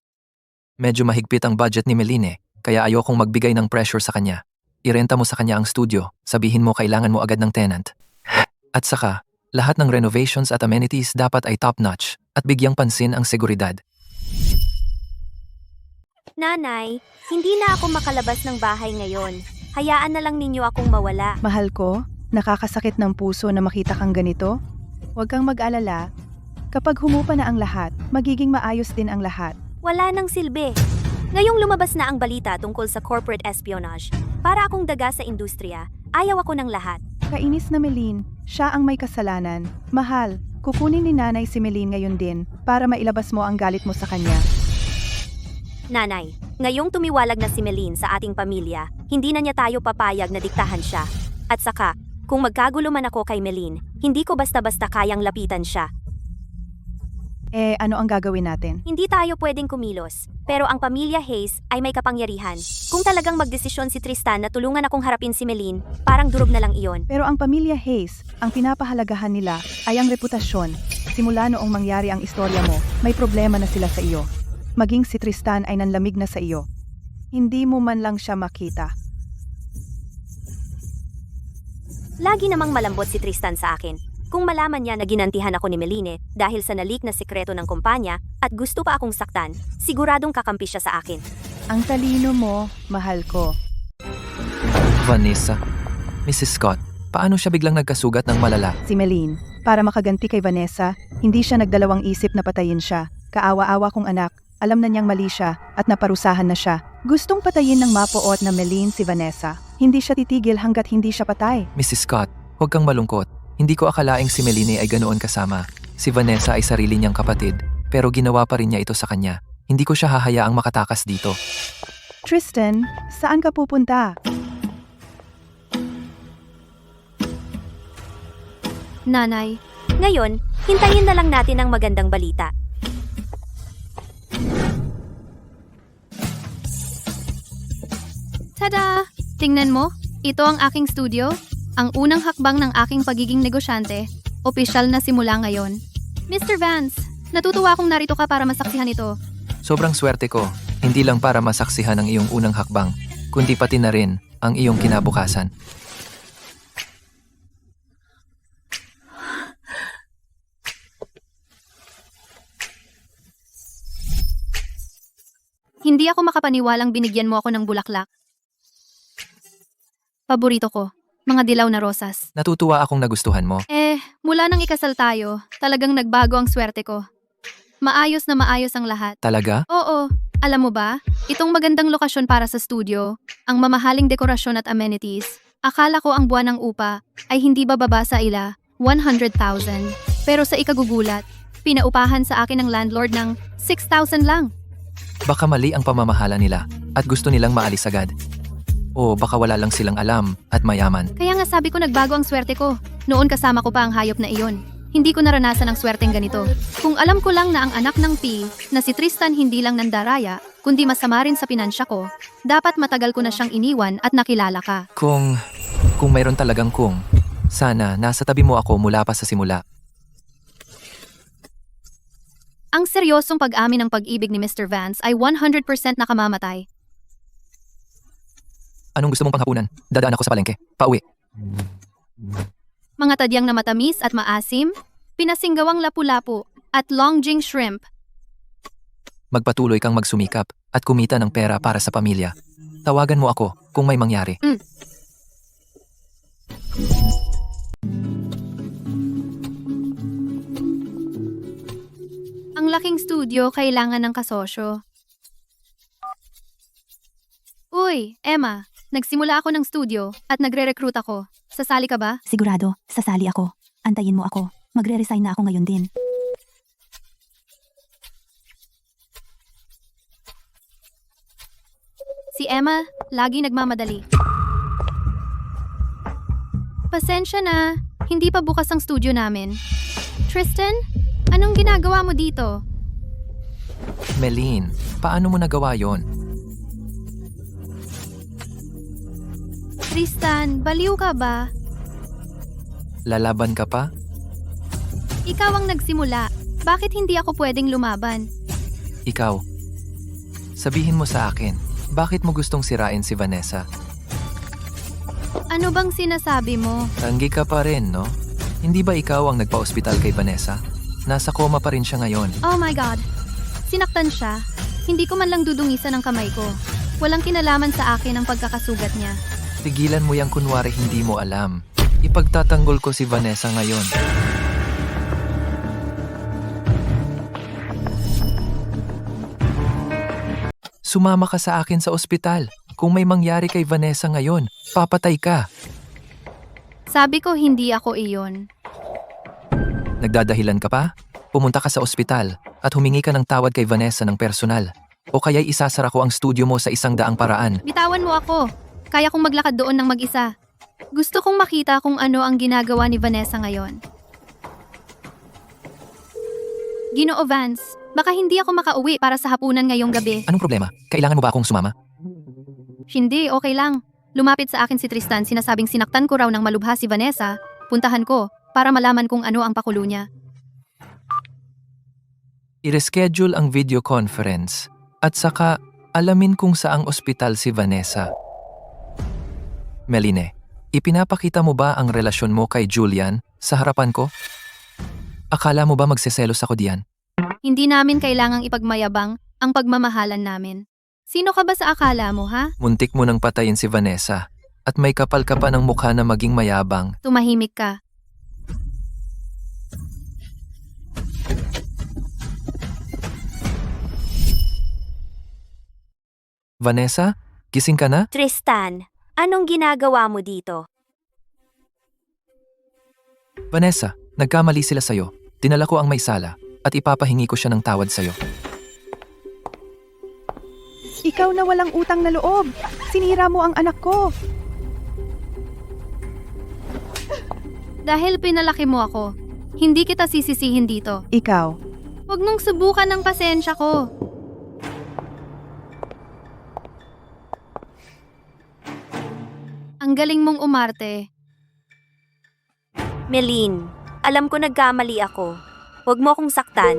Medyo mahigpit ang budget ni Meline, kaya ayokong magbigay ng pressure sa kanya. Irenta mo sa kanya ang studio, sabihin mo kailangan mo agad ng tenant. At saka, lahat ng renovations at amenities dapat ay top-notch at bigyang pansin ang seguridad. Nanay, hindi na ako makalabas ng bahay ngayon. Hayaan na lang ninyo akong mawala. Mahal ko, nakakasakit ng puso na makita kang ganito. Huwag kang mag-alala. Kapag humupa na ang lahat, magiging maayos din ang lahat. Wala nang silbi. Ngayong lumabas na ang balita tungkol sa corporate espionage, para akong daga sa industriya, ayaw ako ng lahat. Kainis na Melin, siya ang may kasalanan. Mahal, kukunin ni nanay si Melin ngayon din para mailabas mo ang galit mo sa kanya. Nanay, ngayong tumiwalag na si Melin sa ating pamilya, hindi na niya tayo papayag na diktahan siya. At saka, kung magkagulo man ako kay Melin, hindi ko basta-basta kayang lapitan siya. Ano ang gagawin natin? Hindi tayo pwedeng kumilos, pero ang pamilya Hayes ay may kapangyarihan. Kung talagang magdesisyon si Tristan na tulungan akong harapin si Melin, parang durog na lang iyon. Pero ang pamilya Hayes, ang pinapahalagahan nila ay ang reputasyon. Simula noong mangyari ang istorya mo, may problema na sila sa iyo. Maging si Tristan ay nanlamig na sa iyo. Hindi mo man lang siya makita. Lagi namang malambot si Tristan sa akin. Kung malaman niya na ginantihan ako ni Meline dahil sa nalik na sikreto ng kumpanya at gusto pa akong saktan, siguradong kakampi siya sa akin. Ang talino mo, mahal ko. Vanessa. Mrs. Scott, paano siya biglang nagkasugat ng malala? Si Meline, para makaganti kay Vanessa, hindi siya nagdalawang isip na patayin siya. Kaawa-awa kong anak, alam na niyang mali siya at naparusahan na siya. Gustong patayin ng mapuot na Meline si Vanessa. Hindi siya titigil hanggat hindi siya patay. Mrs. Scott, huwag kang malungkot. Hindi ko akalaing si Meline ay ganoon kasama. Si Vanessa ay sarili niyang kapatid, pero ginawa pa rin niya ito sa kanya. Hindi ko siya hahayaang makatakas dito. Tristan, saan ka pupunta? Nanay, Ngayon, hintayin na lang natin ang magandang balita. tada! Tingnan mo, ito ang aking studio. Ang unang hakbang ng aking pagiging negosyante. Opisyal na simula ngayon. Mr. Vance, natutuwa akong narito ka para masaksihan ito. Sobrang swerte ko, hindi lang para masaksihan ang iyong unang hakbang, kundi pati na rin ang iyong kinabukasan. Hindi ako makapaniwalang binigyan mo ako ng bulaklak. Paborito ko, mga dilaw na rosas. Natutuwa akong nagustuhan mo. Mula nang ikasal tayo, talagang nagbago ang swerte ko. Maayos na maayos ang lahat. Talaga? Oo, alam mo ba, itong magandang lokasyon para sa studio, ang mamahaling dekorasyon at amenities, akala ko ang buwan ng upa ay hindi bababa sa ila, 100,000. Pero sa ikagugulat, pinaupahan sa akin ng landlord ng 6,000 lang. Baka mali ang pamamahala nila at gusto nilang maalis agad. O baka wala lang silang alam at mayaman. Kaya nga sabi ko nagbago ang swerte ko. Noon kasama ko pa ang hayop na iyon. Hindi ko naranasan ang swerteng ganito. Kung alam ko lang na ang anak ng P, na si Tristan hindi lang nandaraya, kundi masama rin sa pinansya ko, dapat matagal ko na siyang iniwan at nakilala ka. Kung mayroon talagang sana nasa tabi mo ako mula pa sa simula. Ang seryosong pag-amin ng pag-ibig ni Mr. Vance ay 100% nakamamatay. Anong gusto mong panghapunan? Dadaan ako sa palengke. Pauwi. Mga tadyang na matamis at maasim, pinasinggawang lapu-lapu, at longjing shrimp. Magpatuloy kang magsumikap at kumita ng pera para sa pamilya. Tawagan mo ako kung may mangyari. Ang laking studio kailangan ng kasosyo. Uy, Emma, nagsimula ako ng studio at nagre-recruit ako. Sasali ka ba? Sigurado, sasali ako. Antayin mo ako. Magre-resign na ako ngayon din. Si Emma, lagi nagmamadali. Pasensya na, hindi pa bukas ang studio namin. Tristan, anong ginagawa mo dito? Meline, paano mo nagawa yon? Tristan, baliw ka ba? Lalaban ka pa? Ikaw ang nagsimula. Bakit hindi ako pwedeng lumaban? Ikaw. Sabihin mo sa akin, bakit mo gustong sirain si Vanessa? Ano bang sinasabi mo? Tanggi ka pa rin, no? Hindi ba ikaw ang nagpa-ospital kay Vanessa? Nasa coma pa rin siya ngayon. Oh my God. Sinaktan siya. Hindi ko man lang dudungisan ang kamay ko. Walang kinalaman sa akin ang pagkakasugat niya. Tigilan mo yang kunwari hindi mo alam. Ipagtatanggol ko si Vanessa ngayon. Sumama ka sa akin sa ospital. Kung may mangyari kay Vanessa ngayon, papatay ka. Sabi ko hindi ako iyon. Nagdadahilan ka pa? Pumunta ka sa ospital at humingi ka ng tawad kay Vanessa ng personal. O kaya'y isasara ko ang studio mo sa 100 paraan. Bitawan mo ako. Kaya kong maglakad doon ng mag-isa. Gusto kong makita kung ano ang ginagawa ni Vanessa ngayon. Ginoo Vance, baka hindi ako makauwi para sa hapunan ngayong gabi. Anong problema? Kailangan mo ba akong sumama? Hindi, okay lang. Lumapit sa akin si Tristan, sinasabing sinaktan ko raw ng malubha si Vanessa. Puntahan ko para malaman kung ano ang pakulo niya. I-reschedule ang video conference at saka alamin kung saang ospital si Vanessa. Meline, ipinapakita mo ba ang relasyon mo kay Julian Sa harapan ko? Akala mo ba magseselos ako diyan? Hindi namin kailangang ipagmayabang ang pagmamahalan namin. Sino ka ba sa akala mo, ha? Muntik mo nang patayin si Vanessa. At may kapal ka pa ng mukha na maging mayabang. Tumahimik ka. Vanessa, gising ka na? Tristan, anong ginagawa mo dito? Vanessa, nagkamali sila sa'yo. Dinala ko ang may sala at ipapahingi ko siya ng tawad sa'yo. Ikaw na walang utang na loob. Sinira mo ang anak ko. Dahil pinalaki mo ako, hindi kita sisisihin dito. Ikaw. Huwag mong subukan ng pasensya ko. Ang galing mong umarte. Meline, alam ko nagkamali ako. Huwag mo akong saktan.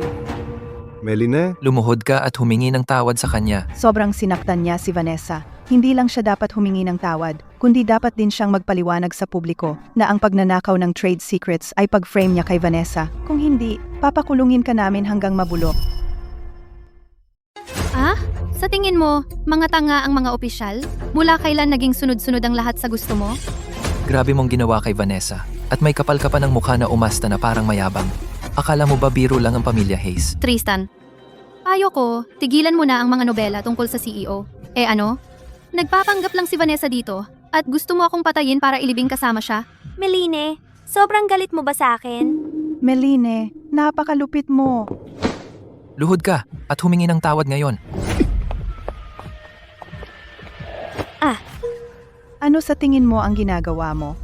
Meline, Lumuhod ka at humingi ng tawad sa kanya. Sobrang sinaktan niya si Vanessa. Hindi lang siya dapat humingi ng tawad, kundi dapat din siyang magpaliwanag sa publiko na ang pagnanakaw ng trade secrets ay pag-frame niya kay Vanessa. Kung hindi, papakulungin ka namin hanggang mabulok. Ah? Sa tingin mo, mga tanga ang mga opisyal? Mula kailan naging sunod-sunod ang lahat sa gusto mo? Grabe mong ginawa kay Vanessa. At may kapal ka pa ng mukha na umasta na parang mayabang. Akala mo ba biro lang ang pamilya Hayes? Tristan, payo ko, tigilan mo na ang mga nobela tungkol sa CEO. Eh ano? Nagpapanggap lang si Vanessa dito at gusto mo akong patayin para ilibing kasama siya? Meline, sobrang galit mo ba sa akin? Meline, napakalupit mo. Luhod ka at humingi ng tawad ngayon. Ano sa tingin mo ang ginagawa mo?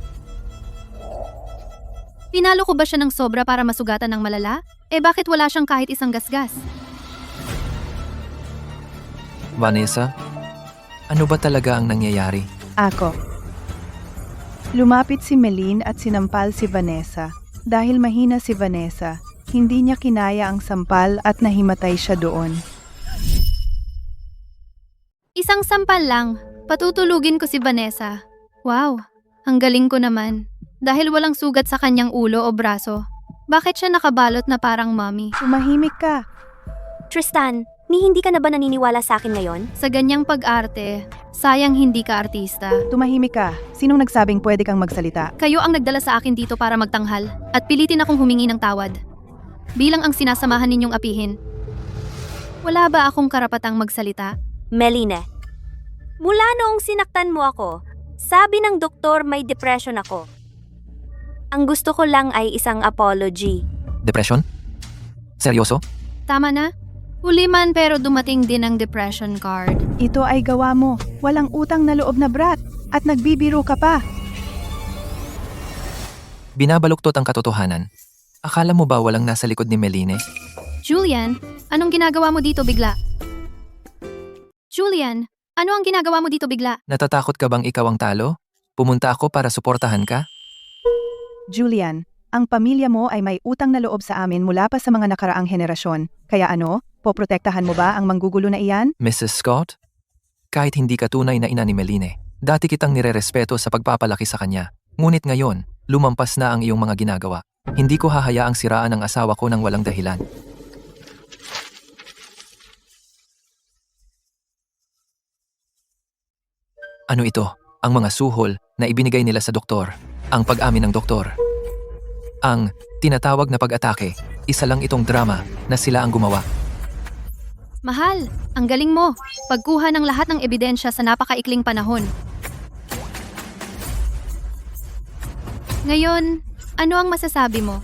Pinalo ko ba siya ng sobra para masugatan ng malala? Eh bakit wala siyang kahit isang gasgas? Vanessa, ano ba talaga ang nangyayari? Ako. Lumapit si Meline at sinampal si Vanessa. Dahil mahina si Vanessa, hindi niya kinaya ang sampal at nahimatay siya doon. Isang sampal lang. Patutulugin ko si Vanessa. Wow, ang galing ko naman. Dahil walang sugat sa kanyang ulo o braso. Bakit siya nakabalot na parang mommy? Tumahimik ka. Tristan, hindi ka na ba naniniwala sa akin ngayon? Sa ganyang pag-arte, sayang hindi ka artista. Tumahimik ka. Sinong nagsabing pwede kang magsalita? Kayo ang nagdala sa akin dito para magtanghal at pilitin akong humingi ng tawad. Bilang ang sinasamahan ninyong apihin. Wala ba akong karapatang magsalita? Meline, mula noong sinaktan mo ako, sabi ng doktor may depression ako. Ang gusto ko lang ay isang apology. Depression? Seryoso? Tama na? Huli man pero dumating din ang depression card. Ito ay gawa mo. Walang utang na loob na brat. At nagbibiro ka pa. Binabaluktot ang katotohanan. Akala mo ba walang nasa likod ni Meline? Julian, anong ginagawa mo dito bigla? Julian, ano ang ginagawa mo dito bigla? Natatakot ka bang ikaw ang talo? Pumunta ako para suportahan ka? Julian, ang pamilya mo ay may utang na loob sa amin mula pa sa mga nakaraang henerasyon. Kaya ano, poprotektahan mo ba ang manggugulo na iyan? Mrs. Scott? Kahit hindi ka tunay na ina ni Meline, dati kitang nirerespeto sa pagpapalaki sa kanya. Ngunit ngayon, lumampas na ang iyong mga ginagawa. Hindi ko hahayaang siraan ang asawa ko ng walang dahilan. Ano ito? Ang mga suhol na ibinigay nila sa doktor. Ang pag-amin ng doktor. Ang tinatawag na pag-atake. Isa lang itong drama na sila ang gumawa. Mahal, ang galing mo. Pagkuha ng lahat ng ebidensya sa napakaikling panahon. Ngayon, ano ang masasabi mo?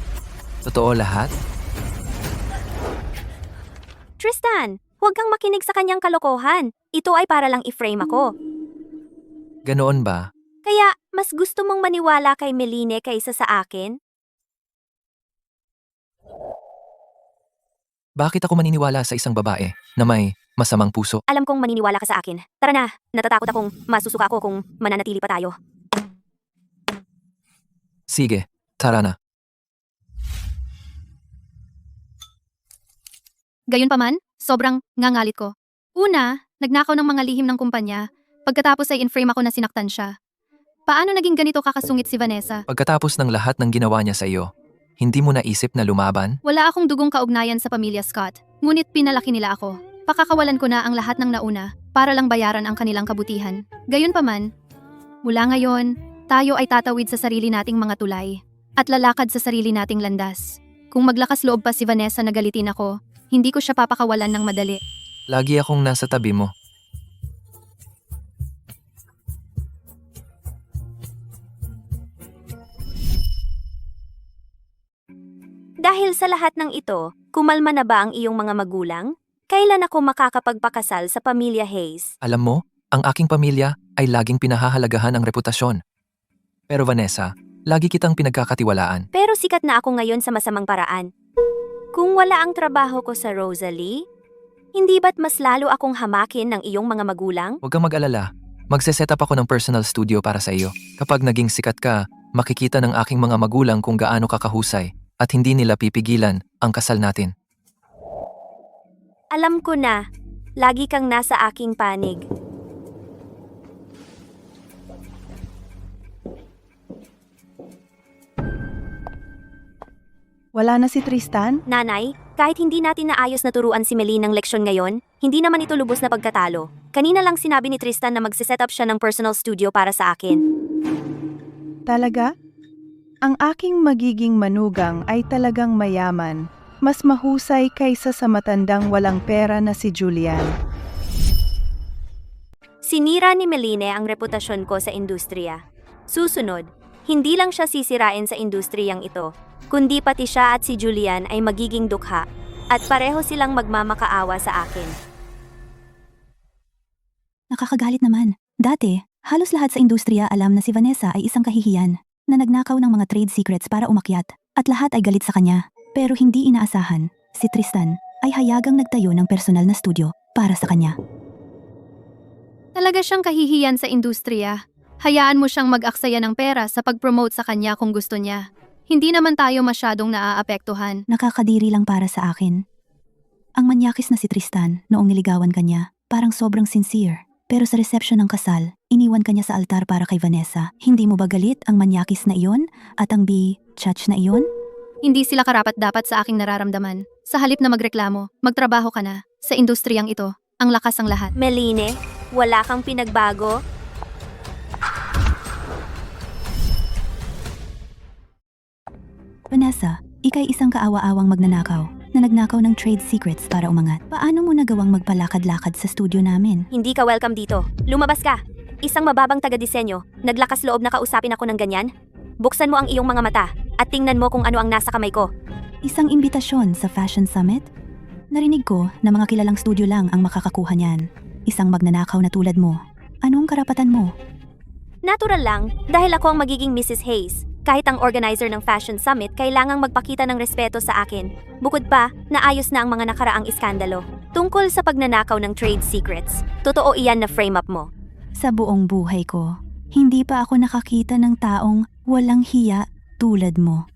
Totoo lahat? Tristan, huwag kang makinig sa kanyang kalokohan. Ito ay para lang i-frame ako. Ganoon ba? Kaya, mas gusto mong maniwala kay Meline kaysa sa akin? Bakit ako maniniwala sa isang babae na may masamang puso? Alam kong maniniwala ka sa akin. Tara na, natatakot akong masusuka ako kung mananatili pa tayo. Sige, tara na. Gayunpaman, sobrang ngangalit ko. Una, nagnakaw ng mga lihim ng kumpanya. Pagkatapos ay in-frame ako na sinaktan siya. Paano naging ganito kakasungit si Vanessa? Pagkatapos ng lahat ng ginawa niya sa iyo, hindi mo naisip na lumaban? Wala akong dugong kaugnayan sa pamilya Scott, ngunit pinalaki nila ako. Pakakawalan ko na ang lahat ng nauna para lang bayaran ang kanilang kabutihan. Gayunpaman, mula ngayon, tayo ay tatawid sa sarili nating mga tulay at lalakad sa sarili nating landas. Kung maglakas loob pa si Vanessa na galitin ako, hindi ko siya papakawalan ng madali. Lagi akong nasa tabi mo. Dahil sa lahat ng ito, kumalma na ba ang iyong mga magulang? Kailan ako makakapagpakasal sa pamilya Hayes? Alam mo, ang aking pamilya ay laging pinahahalagahan ang reputasyon. Pero Vanessa, lagi kitang pinagkakatiwalaan. Pero sikat na ako ngayon sa masamang paraan. Kung wala ang trabaho ko sa Rosalie, hindi ba't mas lalo akong hamakin ng iyong mga magulang? Huwag kang mag-alala. Magse-set up ako ng personal studio para sa iyo. Kapag naging sikat ka, makikita ng aking mga magulang kung gaano ka kahusay at hindi nila pipigilan ang kasal natin. Alam ko na, lagi kang nasa aking panig. Wala na si Tristan? Nanay, kahit hindi natin naayos na turuan si Meline ng leksyon ngayon, hindi naman ito lubos na pagkatalo. Kanina lang sinabi ni Tristan na magsiset up siya ng personal studio para sa akin. Talaga? Ang aking magiging manugang ay talagang mayaman. Mas mahusay kaysa sa matandang walang pera na si Julian. Sinira ni Meline ang reputasyon ko sa industriya. Susunod, hindi lang siya sisirain sa industriyang ito, kundi pati siya at si Julian ay magiging dukha at pareho silang magmamakaawa sa akin. Nakakagalit naman. Dati, halos lahat sa industriya alam na si Vanessa ay isang kahihiyan na nagnakaw ng mga trade secrets para umakyat at lahat ay galit sa kanya. Pero hindi inaasahan, si Tristan ay hayagang nagtayo ng personal na studio para sa kanya. Talaga siyang kahihiyan sa industriya. Hayaan mo siyang mag-aksaya ng pera sa pag-promote sa kanya kung gusto niya. Hindi naman tayo masyadong naaapektuhan. Nakakadiri lang para sa akin. Ang manyakis na si Tristan noong niligawan kanya, parang sobrang sincere. Pero sa reception ng kasal, iniwan kanya sa altar para kay Vanessa. Hindi mo ba galit ang manyakis na iyon at ang bi-chach na iyon? Hindi sila karapat-dapat sa aking nararamdaman. Sa halip na magreklamo, magtrabaho ka na. Sa industriyang ito, ang lakas ang lahat. Meline, wala kang pinagbago? Vanessa, ikay isang kaawa-awang magnanakaw na nagnakaw ng trade secrets para umangat. Paano mo nagawang magpalakad-lakad sa studio namin? Hindi ka welcome dito. Lumabas ka! Isang mababang taga-disenyo, naglakas loob na kausapin ako ng ganyan? Buksan mo ang iyong mga mata at tingnan mo kung ano ang nasa kamay ko. Isang imbitasyon sa Fashion Summit? Narinig ko na mga kilalang studio lang ang makakakuha niyan. Isang magnanakaw na tulad mo. Anong karapatan mo? Natural lang, dahil ako ang magiging Mrs. Hayes. Kahit ang organizer ng Fashion Summit, kailangang magpakita ng respeto sa akin. Bukod pa, naayos na ang mga nakaraang iskandalo. Tungkol sa pagnanakaw ng trade secrets. Totoo iyan na frame up mo. Sa buong buhay ko, hindi pa ako nakakita ng taong walang hiya tulad mo.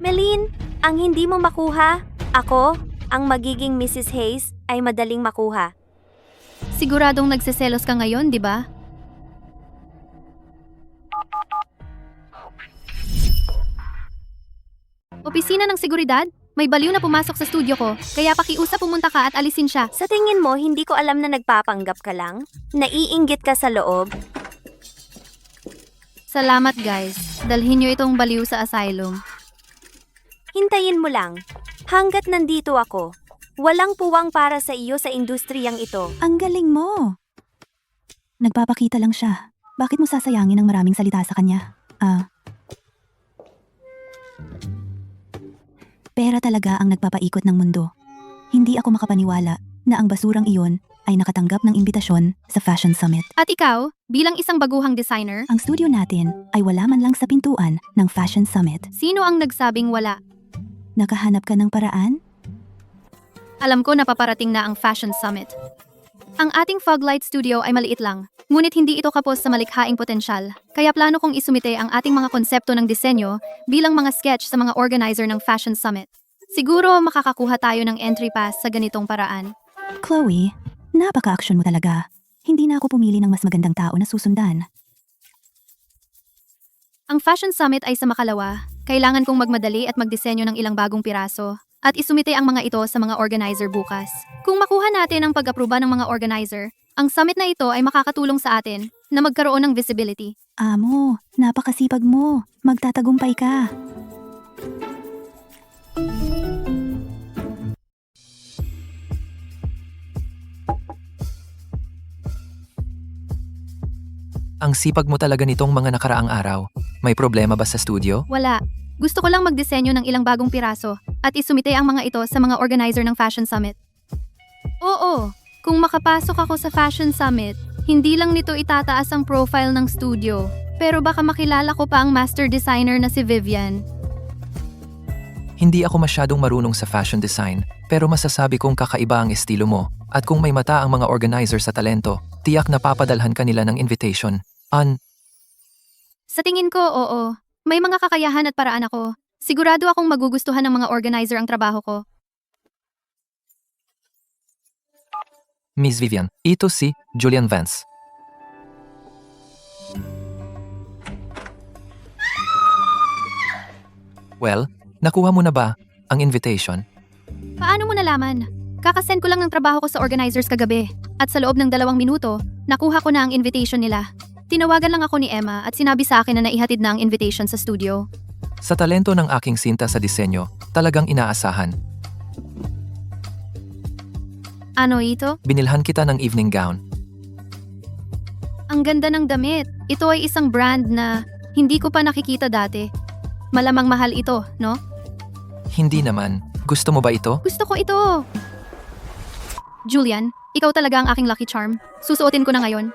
Meline, ang hindi mo makuha, ako, ang magiging Mrs. Hayes, ay madaling makuha. Siguradong nagseselos ka ngayon, di ba? Opisina ng seguridad? May baliw na pumasok sa studio ko, kaya pakiusap pumunta ka at alisin siya. Sa tingin mo, hindi ko alam na nagpapanggap ka lang? Naiinggit ka sa loob? Salamat guys, dalhin niyo itong baliw sa asylum. Hintayin mo lang. Hanggat nandito ako, walang puwang para sa iyo sa industriyang ito. Ang galing mo! Nagpapakita lang siya. Bakit mo sasayangin ang maraming salita sa kanya? Pera talaga ang nagpapaikot ng mundo. Hindi ako makapaniwala na ang basurang iyon ay nakatanggap ng imbitasyon sa Fashion Summit. At ikaw, bilang isang baguhang designer, Ang studio natin ay wala man lang sa pintuan ng Fashion Summit. sino ang nagsabing wala? Nakahanap ka ng paraan? Alam ko na paparating na ang Fashion Summit. Ang ating Foglight Studio ay maliit lang, ngunit hindi ito kapos sa malikhaing potensyal. Kaya plano kong isumite ang ating mga konsepto ng disenyo bilang mga sketch sa mga organizer ng Fashion Summit. Siguro makakakuha tayo ng entry pass sa ganitong paraan. Chloe, napaka-action mo talaga. Hindi na ako pumili ng mas magandang tao na susundan. Ang Fashion Summit ay sa makalawa. Kailangan kong magmadali at magdisenyo ng ilang bagong piraso. At isumite ang mga ito sa mga organizer bukas. Kung makuha natin ang pag-aproba ng mga organizer, ang summit na ito ay makakatulong sa atin na magkaroon ng visibility. Amo, napakasipag mo. Magtatagumpay ka. Ang sipag mo talaga nitong mga nakaraang araw. May problema ba sa studio? Wala. Gusto ko lang magdisenyo ng ilang bagong piraso at isumite ang mga ito sa mga organizer ng Fashion Summit. Oo, kung makapasok ako sa Fashion Summit, hindi lang nito itataas ang profile ng studio, pero baka makilala ko pa ang master designer na si Vivian. Hindi ako masyadong marunong sa fashion design, pero masasabi kong kakaiba ang estilo mo. At kung may mata ang mga organizer sa talento, tiyak na papadalhan kanila ng invitation. Sa tingin ko, oo. May mga kakayahan at paraan ako. Sigurado akong magugustuhan ng mga organizer ang trabaho ko. Miss Vivian, ito si Julian Vance. Well, nakuha mo na ba ang invitation? Paano mo nalaman? Kakasend ko lang ng trabaho ko sa organizers kagabi. At sa loob ng 2 minuto, nakuha ko na ang invitation nila. Tinawagan lang ako ni Emma at sinabi sa akin na naihatid na ang invitation sa studio. Sa talento ng aking sinta sa disenyo, talagang inaasahan. Ano ito? Binilhan kita ng evening gown. Ang ganda ng damit. Ito ay isang brand na hindi ko pa nakikita dati. Malamang mahal ito, no? Hindi naman. Gusto mo ba ito? Gusto ko ito! Julian, ikaw talaga ang aking lucky charm. Susuotin ko na ngayon.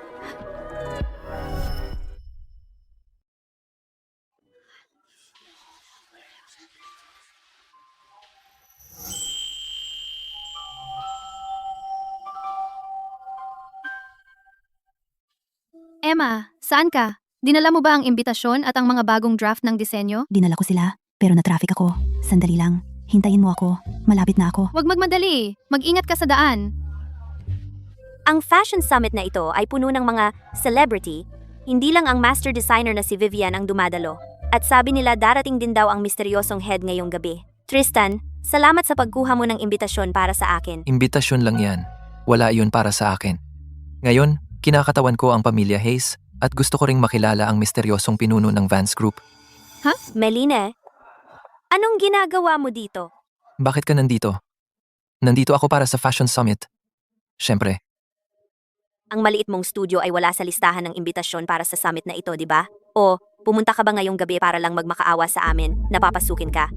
Emma, saan ka? Dinala mo ba ang imbitasyon at ang mga bagong draft ng disenyo? Dinala ko sila, pero na-traffic ako. Sandali lang. Hintayin mo ako. Malapit na ako. Huwag magmadali. Mag-ingat ka sa daan. Ang Fashion Summit na ito ay puno ng mga celebrity. Hindi lang ang master designer na si Vivian ang dumadalo. At sabi nila darating din daw ang misteryosong head ngayong gabi. Tristan, salamat sa pagkuha mo ng imbitasyon para sa akin. Imbitasyon lang yan. Wala yun para sa akin. Ngayon, kinakatawan ko ang pamilya Hayes at gusto ko ring makilala ang misteryosong pinuno ng Vance Group. Meline, anong ginagawa mo dito? Bakit ka nandito? Nandito ako para sa Fashion Summit. Siyempre, Ang maliit mong studio ay wala sa listahan ng imbitasyon para sa summit na ito, di ba? O, pumunta ka ba ngayong gabi para lang magmakaawa sa amin? Napapasukin ka?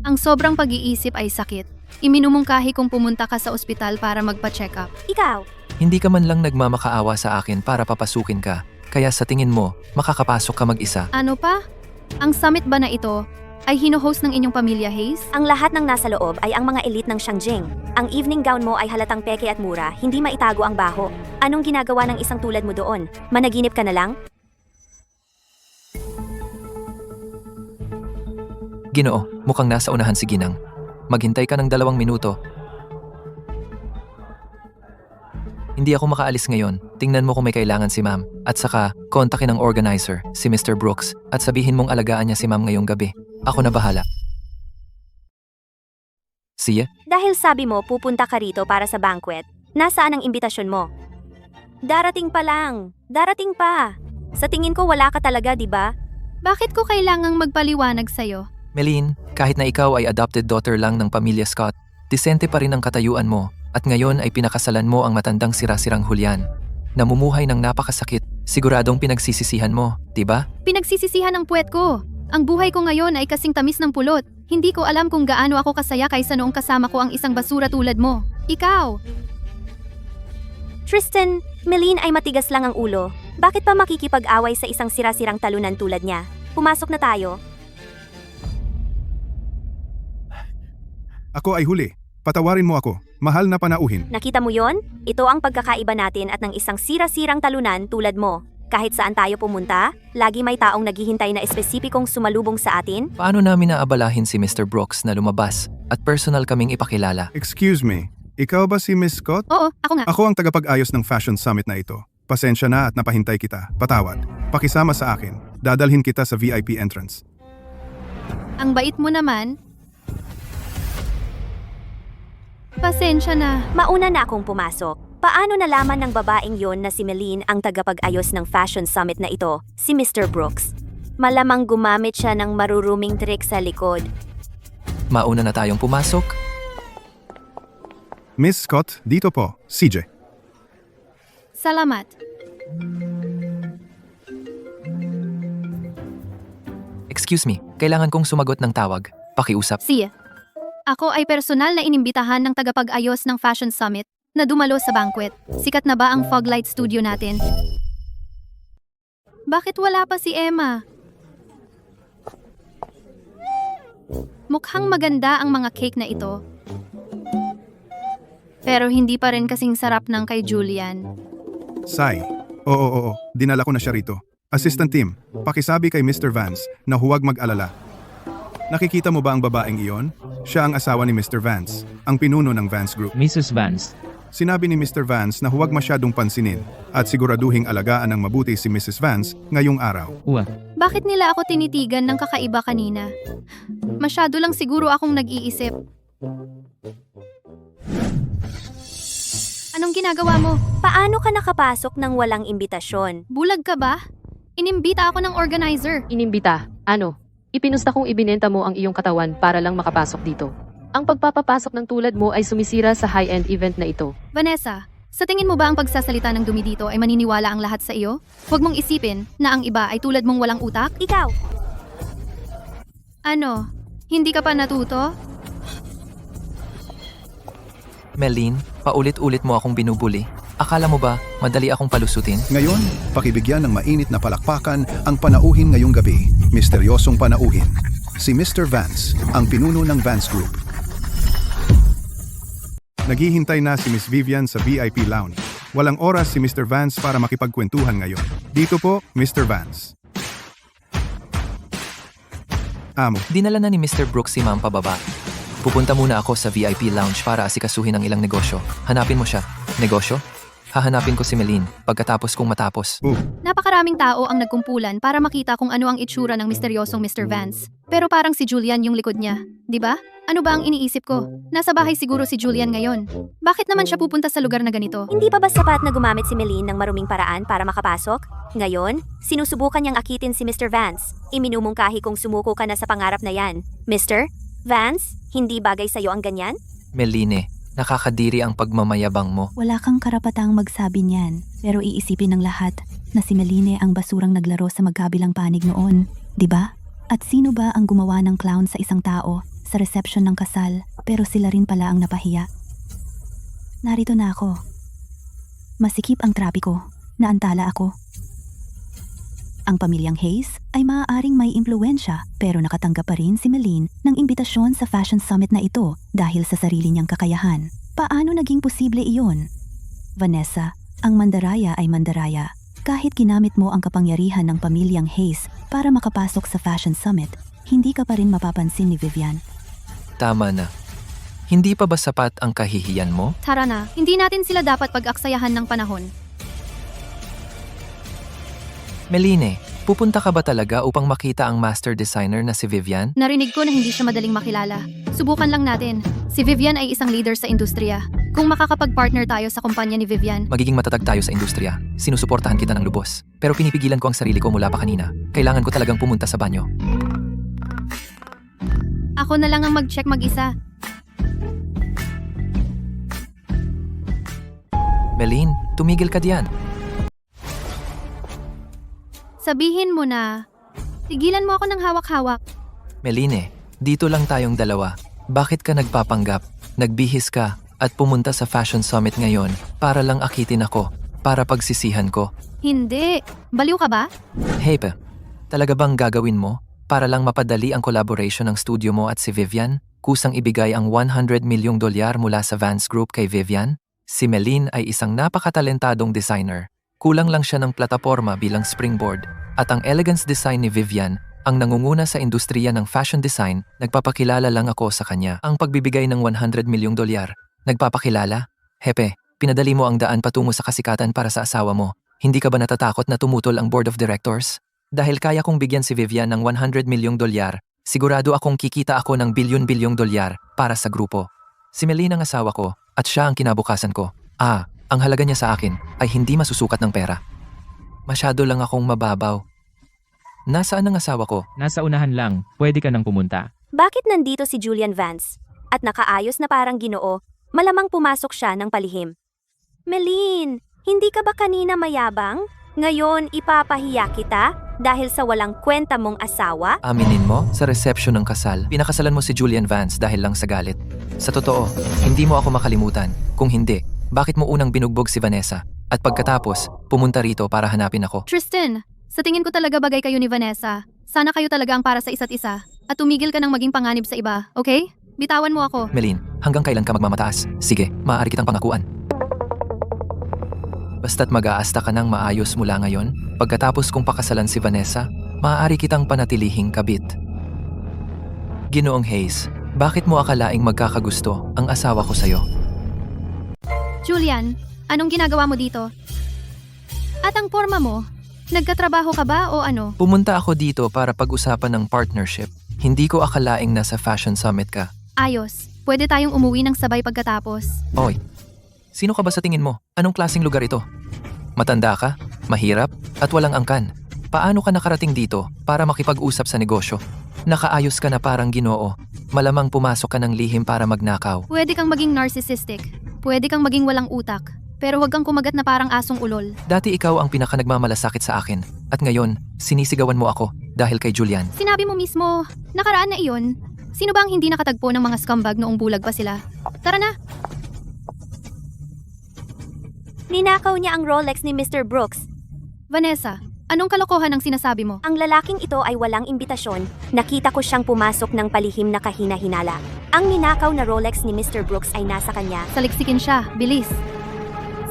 Ang sobrang pag-iisip ay sakit. Iminumungkahi kung pumunta ka sa ospital para magpa-check up. Ikaw, hindi ka man lang nagmamakaawa sa akin para papasukin ka. Kaya sa tingin mo, makakapasok ka mag-isa. Ano pa? Ang summit ba na ito ay hino-host ng inyong pamilya Hayes? ang lahat ng nasa loob ay ang mga elite ng Shangjing. Ang evening gown mo ay halatang peke at mura, hindi maitago ang baho. Anong ginagawa ng isang tulad mo doon? Managinip ka na lang? Ginoo, mukhang nasa unahan si Ginang. Maghintay ka ng 2 minuto. Hindi ako makaalis ngayon. Tingnan mo kung may kailangan si ma'am. At saka, kontakin ang organizer, si Mr. Brooks, at sabihin mong alagaan niya si ma'am ngayong gabi. Ako na bahala. Siya? Dahil sabi mo pupunta ka rito para sa banquet, nasaan ang imbitasyon mo? Darating pa lang. Darating pa. Sa tingin ko wala ka talaga, di ba? Bakit ko kailangang magpaliwanag sa'yo? Meline, kahit na ikaw ay adopted daughter lang ng pamilya Scott, disente pa rin ang katayuan mo. At ngayon ay pinakasalan mo ang matandang sira-sirang Julian. Namumuhay ng napakasakit, siguradong pinagsisisihan mo, diba? Pinagsisisihan ang puwet ko. Ang buhay ko ngayon ay kasing tamis ng pulot. Hindi ko alam kung gaano ako kasaya kaysa noong kasama ko ang isang basura tulad mo. Ikaw! Tristan, Meline ay matigas lang ang ulo. Bakit pa makikipag-away sa isang sira-sirang talunan tulad niya? Pumasok na tayo. Ako ay huli. Patawarin mo ako. Mahal na panauhin. Nakita mo yon? Ito ang pagkakaiba natin at ng isang sira-sirang talunan tulad mo. Kahit saan tayo pumunta, lagi may taong naghihintay na espesipikong sumalubong sa atin. Paano namin naabalahin si Mr. Brooks na lumabas at personal kaming ipakilala? Excuse me. Ikaw ba si Miss Scott? Oo, ako nga. Ako ang tagapag-ayos ng Fashion Summit na ito. Pasensya na at napahintay kita. Patawad. Pakisama sa akin. Dadalhin kita sa VIP entrance. Ang bait mo naman. Pasensya na. Mauna na akong pumasok. Paano nalaman ng babaeng yon na si Meline ang tagapag-ayos ng Fashion Summit na ito, si Mr. Brooks? Malamang gumamit siya ng maruruming trick sa likod. Mauna na tayong pumasok. Miss Scott, dito po. CJ. Salamat. Excuse me, kailangan kong sumagot ng tawag. Pakiusap. Si. Ako ay personal na inimbitahan ng tagapag-ayos ng Fashion Summit na dumalo sa banquet. Sikat na ba ang Foglight Studio natin? Bakit wala pa si Emma? Mukhang maganda ang mga cake na ito. Pero hindi pa rin kasing sarap ng kay Julian. Sai. Oo. Dinala ko na siya rito. Assistant team, pakisabi kay Mr. Vance na huwag mag-alala. Nakikita mo ba ang babaeng iyon? Siya ang asawa ni Mr. Vance, ang pinuno ng Vance Group. Mrs. Vance. Sinabi ni Mr. Vance na huwag masyadong pansinin at siguraduhing alagaan ng mabuti si Mrs. Vance ngayong araw. Bakit nila ako tinitigan ng kakaiba kanina? Masyado lang siguro akong nag-iisip. Anong ginagawa mo? Paano ka nakapasok ng walang imbitasyon? Bulag ka ba? Inimbita ako ng organizer. Inimbita. Ano? Ipinusta kong ibinenta mo ang iyong katawan para lang makapasok dito. Ang pagpapapasok ng tulad mo ay sumisira sa high-end event na ito. Vanessa, sa tingin mo ba ang pagsasalita ng dumi dito ay maniniwala ang lahat sa iyo? Huwag mong isipin na ang iba ay tulad mong walang utak? Ikaw! Ano? Hindi ka pa natuto? Meline, paulit-ulit mo akong binubuli. Akala mo ba, madali akong palusutin? Ngayon, pakibigyan ng mainit na palakpakan ang panauhin ngayong gabi. Misteryosong panauhin. Si Mr. Vance, ang pinuno ng Vance Group. Naghihintay na si Miss Vivian sa VIP lounge. Walang oras si Mr. Vance para makipagkwentuhan ngayon. Dito po, Mr. Vance. Amo. Dinala na ni Mr. Brooks si Ma'am pababa. Pupunta muna ako sa VIP lounge para asikasuhin ang ilang negosyo. Hanapin mo siya. Negosyo? Hahanapin ko si Meline pagkatapos kong matapos. Napakaraming tao ang nagkumpulan para makita kung ano ang itsura ng misteryosong Mr. Vance. Pero parang si Julian yung likod niya, di ba? Ano ba ang iniisip ko? Nasa bahay siguro si Julian ngayon. Bakit naman siya pupunta sa lugar na ganito? Hindi pa ba sapat na gumamit si Meline ng maruming paraan para makapasok? Ngayon, sinusubukan niyang akitin si Mr. Vance. Iminumungkahi kung sumuko ka na sa pangarap na yan. Mr. Vance, hindi bagay sa'yo ang ganyan? Meline, nakakadiri ang pagmamayabang mo. Wala kang karapatang magsabi niyan, pero iisipin ng lahat na si Meline ang basurang naglaro sa magkabilang panig noon, di ba? At sino ba ang gumawa ng clown sa isang tao sa reception ng kasal, pero sila rin pala ang napahiya? Narito na ako. Masikip ang trapiko, naantala ako. Ang pamilyang Hayes ay maaaring may impluwensya pero nakatanggap pa rin si Meline ng imbitasyon sa Fashion Summit na ito dahil sa sarili niyang kakayahan. Paano naging posible iyon? Vanessa, ang mandaraya ay mandaraya. Kahit ginamit mo ang kapangyarihan ng pamilyang Hayes para makapasok sa Fashion Summit, hindi ka pa rin mapapansin ni Vivian. Tama na. Hindi pa ba sapat ang kahihiyan mo? Tara na, hindi natin sila dapat pag-aksayahan ng panahon. Meline, pupunta ka ba talaga upang makita ang master designer na si Vivian? Narinig ko na hindi siya madaling makilala. Subukan lang natin. Si Vivian ay isang leader sa industriya. Kung makakapag-partner tayo sa kumpanya ni Vivian, Magiging matatag tayo sa industriya. Sinusuportahan kita ng lubos. Pero pinipigilan ko ang sarili ko mula pa kanina. Kailangan ko talagang pumunta sa banyo. ako na lang ang mag-check mag-isa. Meline, tumigil ka diyan. Sabihin mo na, tigilan mo ako ng hawak-hawak. Meline, dito lang tayong dalawa. Bakit ka nagpapanggap, nagbihis ka, at pumunta sa Fashion Summit ngayon para lang akitin ako, para pagsisihan ko? Hindi. Baliw ka ba? Hey pa, talaga bang gagawin mo para lang mapadali ang collaboration ng studio mo at si Vivian? Kusang ibigay ang $100 milyong mula sa Vance Group kay Vivian? Si Meline ay isang napakatalentadong designer. Kulang lang siya ng plataporma bilang springboard. At ang elegance design ni Vivian, ang nangunguna sa industriya ng fashion design, nagpapakilala lang ako sa kanya. Ang pagbibigay ng $100 milyong Nagpapakilala? Hepe, pinadali mo ang daan patungo sa kasikatan para sa asawa mo. Hindi ka ba natatakot na tumutol ang board of directors? Dahil kaya kong bigyan si Vivian ng $100 milyong, sigurado akong kikita ako ng bilyon-bilyong dolyar para sa grupo. Si Melina ang asawa ko at siya ang kinabukasan ko. Ang halaga niya sa akin ay hindi masusukat ng pera. Masyado lang akong mababaw. Nasaan ang asawa ko? Nasa unahan lang, pwede ka nang pumunta. Bakit nandito si Julian Vance? At nakaayos na parang Ginoo, malamang pumasok siya ng palihim. Melin, hindi ka ba kanina mayabang? Ngayon ipapahiya kita dahil sa walang kwenta mong asawa? Aminin mo, sa reception ng kasal, pinakasalan mo si Julian Vance dahil lang sa galit. Sa totoo, hindi mo ako makalimutan. Kung hindi, bakit mo unang binugbog si Vanessa? At pagkatapos, pumunta rito para hanapin ako. Tristan, sa tingin ko talaga bagay kayo ni Vanessa. Sana kayo talaga ang para sa isa't isa. At tumigil ka ng maging panganib sa iba, okay? Bitawan mo ako. Melin, hanggang kailan ka magmamataas? Sige, maaari kitang pangakuan. Basta't mag-aasta ka ng maayos mula ngayon, pagkatapos kong pakasalan si Vanessa, maaari kitang panatilihing kabit. Ginoong Hayes, bakit mo akalaing magkakagusto ang asawa ko sa'yo? Julian, anong ginagawa mo dito? At ang forma mo, nagkatrabaho ka ba o ano? Pumunta ako dito para pag-usapan ng partnership. Hindi ko akalaing nasa fashion summit ka. Ayos, pwede tayong umuwi ng sabay pagkatapos. Oy, sino ka ba sa tingin mo? Anong klaseng lugar ito? Matanda ka, mahirap, at walang angkan. Paano ka nakarating dito para makipag-usap sa negosyo? Nakaayos ka na parang Ginoo. Malamang pumasok ka ng lihim para magnakaw. Pwede kang maging narcissistic. Pwede kang maging walang utak. Pero huwag kang kumagat na parang asong ulol. Dati ikaw ang pinaka-nagmamalasakit sa akin. At ngayon, sinisigawan mo ako dahil kay Julian. Sinabi mo mismo, nakaraan na iyon. Sino ba ang hindi nakatagpo ng mga scumbag noong bulag pa sila? Tara na! Ninakaw niya ang Rolex ni Mr. Brooks. Vanessa, anong kalokohan ang sinasabi mo? Ang lalaking ito ay walang imbitasyon. Nakita ko siyang pumasok ng palihim na kahina-hinala. Ang ninakaw na Rolex ni Mr. Brooks ay nasa kanya. Saliksikin siya, bilis.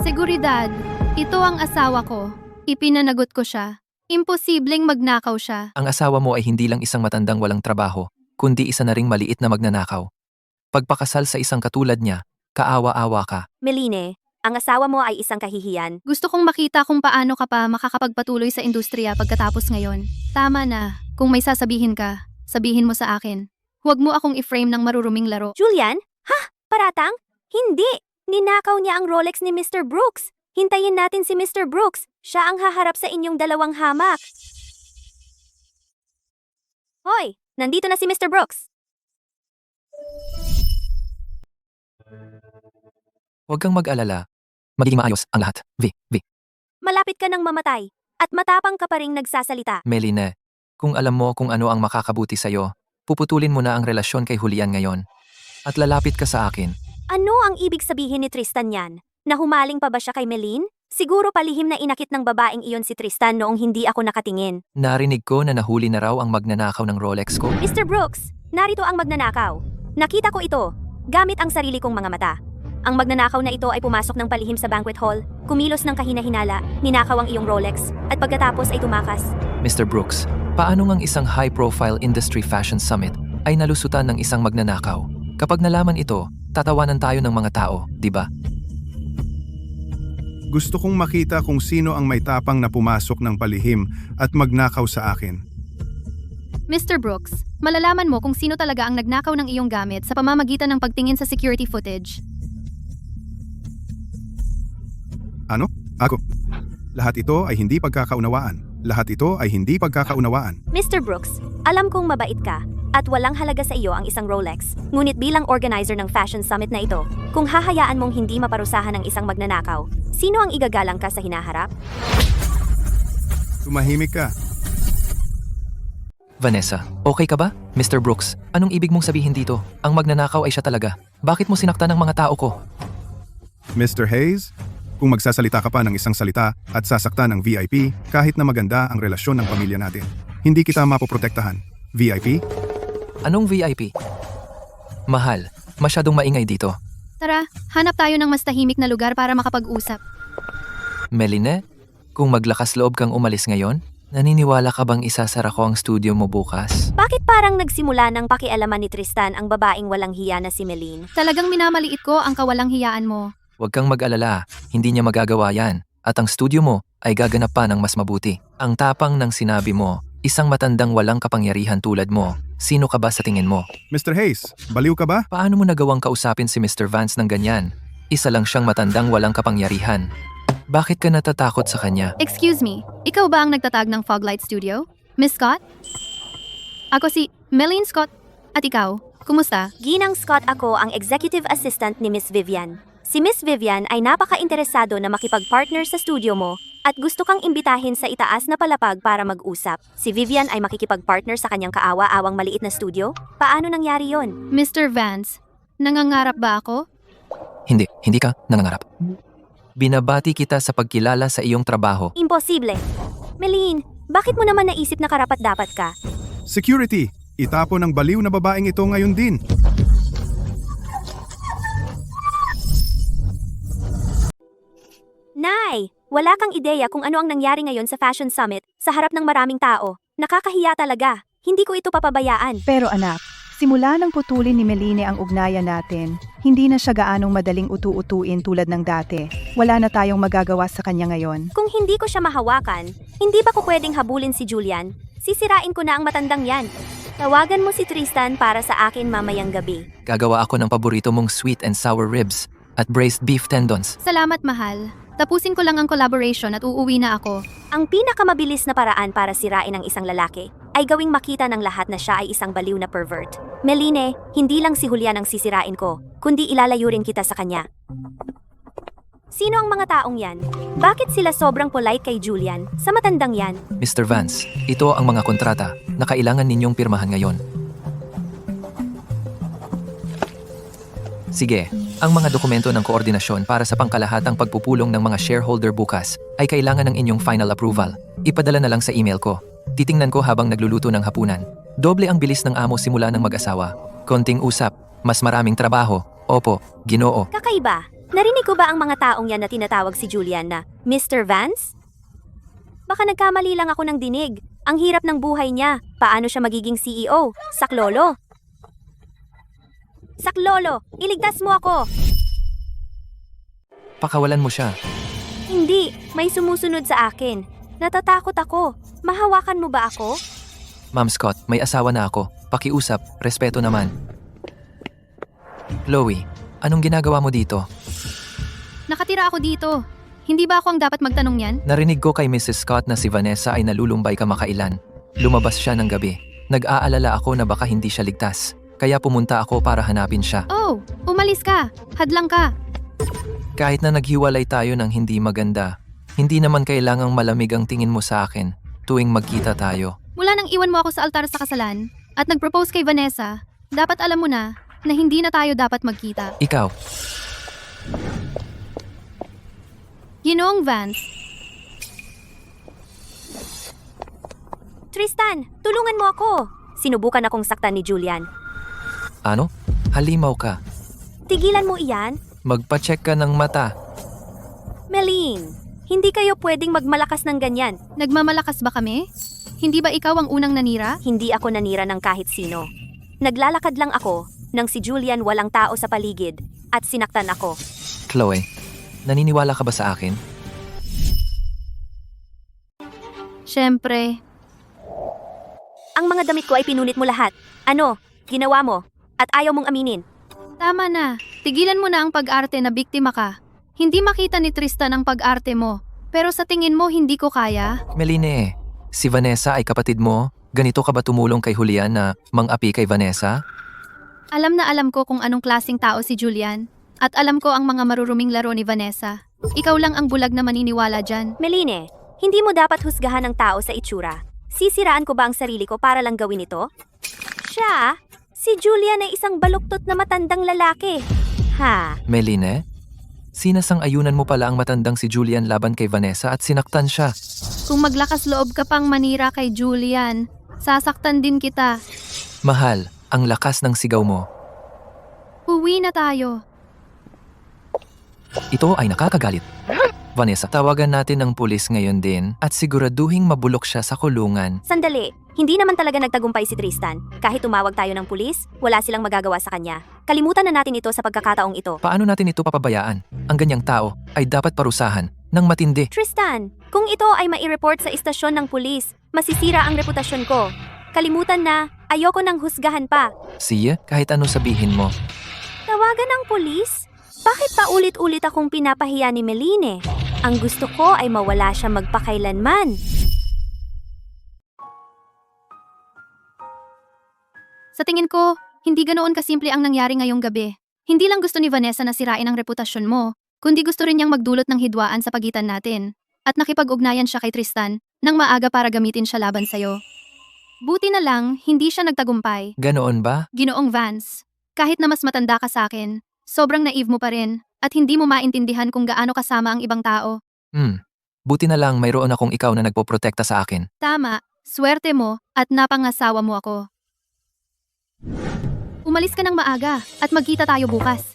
Seguridad, ito ang asawa ko. Ipinanagot ko siya. Imposibleng magnakaw siya. Ang asawa mo ay hindi lang isang matandang walang trabaho, kundi isa na ring maliit na magnanakaw. Pagpakasal sa isang katulad niya, kaawa-awa ka. Meline, ang asawa mo ay isang kahihiyan. Gusto kong makita kung paano ka pa makakapagpatuloy sa industriya pagkatapos ngayon. Tama na. Kung may sasabihin ka, sabihin mo sa akin. Huwag mo akong i-frame ng maruruming laro. Julian? Ha? Paratang? Hindi! Ninakaw niya ang Rolex ni Mr. Brooks. Hintayin natin si Mr. Brooks. Siya ang haharap sa inyong dalawang hamak. Hoy! Nandito na si Mr. Brooks. Huwag kang mag-alala. Magiging maayos ang lahat. V. Malapit ka nang mamatay. At matapang ka pa ring nagsasalita. Meline, kung alam mo kung ano ang makakabuti sa'yo, puputulin mo na ang relasyon kay Julian ngayon. At lalapit ka sa akin. Ano ang ibig sabihin ni Tristan yan? Nahumaling pa ba siya kay Meline? Siguro palihim na inakit ng babaeng iyon si Tristan noong hindi ako nakatingin. Narinig ko na nahuli na raw ang magnanakaw ng Rolex ko. Mr. Brooks, narito ang magnanakaw. Nakita ko ito, gamit ang sarili kong mga mata. Ang magnanakaw na ito ay pumasok ng palihim sa banquet hall, kumilos ng kahina-hinala, ninakaw ang iyong Rolex, at pagkatapos ay tumakas. Mr. Brooks, paano ngang isang high-profile industry fashion summit ay nalusutan ng isang magnanakaw? Kapag nalaman ito, tatawanan tayo ng mga tao, di ba? Gusto kong makita kung sino ang may tapang na pumasok ng palihim at magnakaw sa akin. Mr. Brooks, malalaman mo kung sino talaga ang nagnakaw ng iyong gamit sa pamamagitan ng pagtingin sa security footage. Ano? Ako. Lahat ito ay hindi pagkakaunawaan. Lahat ito ay hindi pagkakaunawaan. Mr. Brooks, alam kong mabait ka, at walang halaga sa iyo ang isang Rolex. Ngunit bilang organizer ng fashion summit na ito, kung hahayaan mong hindi maparusahan ng isang magnanakaw, sino ang igagalang ka sa hinaharap? Tumahimik ka. Vanessa, okay ka ba? Mr. Brooks, anong ibig mong sabihin dito? Ang magnanakaw ay siya talaga. Bakit mo sinaktan ng mga tao ko? Mr. Hayes, kung magsasalita ka pa ng isang salita at sasaktan ng VIP, kahit na maganda ang relasyon ng pamilya natin, hindi kita mapoprotektahan. VIP? Anong VIP? Mahal, masyadong maingay dito. Tara, hanap tayo ng mas tahimik na lugar para makapag-usap. Meline, kung maglakas loob kang umalis ngayon, Naniniwala ka bang isasara ko ang studio mo bukas? Bakit parang nagsimula ng pakialaman ni Tristan ang babaeng walang hiya na si Meline? Talagang minamaliit ko ang kawalang hiyaan mo. Huwag kang mag-alala, hindi niya magagawa yan. At ang studio mo ay gaganap pa ng mas mabuti. Ang tapang ng sinabi mo, isang matandang walang kapangyarihan tulad mo. Sino ka ba sa tingin mo? Mr. Hayes, baliw ka ba? Paano mo nagawang kausapin si Mr. Vance ng ganyan? Isa lang siyang matandang walang kapangyarihan. Bakit ka natatakot sa kanya? Excuse me, ikaw ba ang nagtatag ng Foglight Studio? Miss Scott? Ako si Meline Scott. At ikaw, kumusta? Ginang Scott, ako ang executive assistant ni Miss Vivian. Si Miss Vivian ay napaka-interesado na makipag-partner sa studio mo at gusto kang imbitahin sa itaas na palapag para mag-usap. Si Vivian ay makikipag-partner sa kanyang kaawa-awang maliit na studio? Paano nangyari yon? Mr. Vance, nangangarap ba ako? Hindi ka nangangarap. Binabati kita sa pagkilala sa iyong trabaho. Imposible. Meline, bakit mo naman naisip na karapat-dapat ka? Security, itapon ang baliw na babaeng ito ngayon din. Nay, wala kang ideya kung ano ang nangyari ngayon sa Fashion Summit sa harap ng maraming tao. Nakakahiya talaga. Hindi ko ito papabayaan. Pero anak, simula nang putulin ni Meline ang ugnayan natin, hindi na siya gaanong madaling utu-utuin tulad ng dati. Wala na tayong magagawa sa kanya ngayon. Kung hindi ko siya mahawakan, hindi ba ko pwedeng habulin si Julian? Sisirain ko na ang matandang yan. Tawagan mo si Tristan para sa akin mamayang gabi. Gagawa ako ng paborito mong sweet and sour ribs at braised beef tendons. Salamat, mahal. Tapusin ko lang ang collaboration at uuwi na ako. Ang pinakamabilis na paraan para sirain ang isang lalaki ay gawing makita ng lahat na siya ay isang baliw na pervert. Meline, hindi lang si Julian ang sisirain ko, kundi ilalayo rin kita sa kanya. Sino ang mga taong yan? Bakit sila sobrang polite kay Julian sa matandang yan? Mr. Vance, ito ang mga kontrata na kailangan ninyong pirmahan ngayon. Sige, ang mga dokumento ng koordinasyon para sa pangkalahatang pagpupulong ng mga shareholder bukas ay kailangan ng inyong final approval. Ipadala na lang sa email ko. Titingnan ko habang nagluluto ng hapunan. Doble ang bilis ng amo simula ng mag-asawa. Konting usap, mas maraming trabaho. Opo, Ginoo. Kakaiba. Narinig ko ba ang mga taong yan na tinatawag si Julian na Mr. Vance? Baka nagkamali lang ako ng dinig. Ang hirap ng buhay niya. Paano siya magiging CEO? Saklolo. Saklolo, iligtas mo ako! Pakawalan mo siya. Hindi, may sumusunod sa akin. Natatakot ako. Mahawakan mo ba ako? Ma'am Scott, may asawa na ako. Pakiusap, respeto naman. Chloe, anong ginagawa mo dito? Nakatira ako dito. Hindi ba ako ang dapat magtanong yan? Narinig ko kay Mrs. Scott na si Vanessa ay nalulumbay kamakailan. Lumabas siya ng gabi. Nag-aalala ako na baka hindi siya ligtas. Kaya pumunta ako para hanapin siya. Oh, umalis ka. Hadlang ka. Kahit na naghiwalay tayo ng hindi maganda, hindi naman kailangang malamig ang tingin mo sa akin tuwing magkita tayo. Mula nang iwan mo ako sa altar sa kasalan at nag-propose kay Vanessa, dapat alam mo na hindi na tayo dapat magkita. Ikaw, Ginoong Vance, Tristan, tulungan mo ako! Sinubukan akong saktan ni Julian. ano? Halimaw ka. Tigilan mo iyan? Magpa-check ka ng mata. Meline, hindi kayo pwedeng magmalakas ng ganyan. nagmamalakas ba kami? Hindi ba ikaw ang unang nanira? Hindi ako nanira ng kahit sino. Naglalakad lang ako nang si Julian walang tao sa paligid at sinaktan ako. Chloe, naniniwala ka ba sa akin? Siyempre. Ang mga damit ko ay pinunit mo lahat. Ano? Ginawa mo? At ayaw mong aminin. Tama na. Tigilan mo na ang pag-arte na biktima ka. Hindi makita ni Tristan ang pag-arte mo. Pero sa tingin mo hindi ko kaya? Meline, si Vanessa ay kapatid mo? Ganito ka ba tumulong kay Julian na mang-api kay Vanessa? Alam na alam ko kung anong klaseng tao si Julian. At alam ko ang mga maruruming laro ni Vanessa. Ikaw lang ang bulag na maniniwala dyan. Meline, hindi mo dapat husgahan ng tao sa itsura. Sisiraan ko ba ang sarili ko para lang gawin ito? Siya, si Julian ay isang baluktot na matandang lalaki. Ha? Meline, sinasang-ayunan mo pala ang matandang si Julian laban kay Vanessa at sinaktan siya. Kung maglakas loob ka pang manira kay Julian, sasaktan din kita. Mahal, ang lakas ng sigaw mo. Uwi na tayo. Ito ay nakakagalit. Vanessa, tawagan natin ng pulis ngayon din at siguraduhing mabulok siya sa kulungan. Sandali, hindi naman talaga nagtagumpay si Tristan. Kahit tumawag tayo ng pulis, wala silang magagawa sa kanya. Kalimutan na natin ito sa pagkakataong ito. Paano natin ito papabayaan? Ang ganyang tao ay dapat parusahan ng matindi. Tristan, kung ito ay mai-report sa istasyon ng pulis, masisira ang reputasyon ko. Kalimutan na, ayoko nang husgahan pa. Siya, kahit ano sabihin mo. Tawagan ng pulis? Bakit pa ulit-ulit akong pinapahiya ni Meline? Ang gusto ko ay mawala siya magpakailanman. Sa tingin ko, hindi ganoon kasimple ang nangyari ngayong gabi. Hindi lang gusto ni Vanessa na sirain ang reputasyon mo, kundi gusto rin niyang magdulot ng hidwaan sa pagitan natin. At nakipag-ugnayan siya kay Tristan nang maaga para gamitin siya laban sa'yo. Buti na lang, hindi siya nagtagumpay. Ganoon ba? Ginoong Vance, kahit na mas matanda ka sa akin, sobrang naive mo pa rin at hindi mo maintindihan kung gaano kasama ang ibang tao. Buti na lang mayroon akong ikaw na nagpoprotekta sa akin. Tama, swerte mo at napangasawa mo ako. Umalis ka ng maaga at magkita tayo bukas.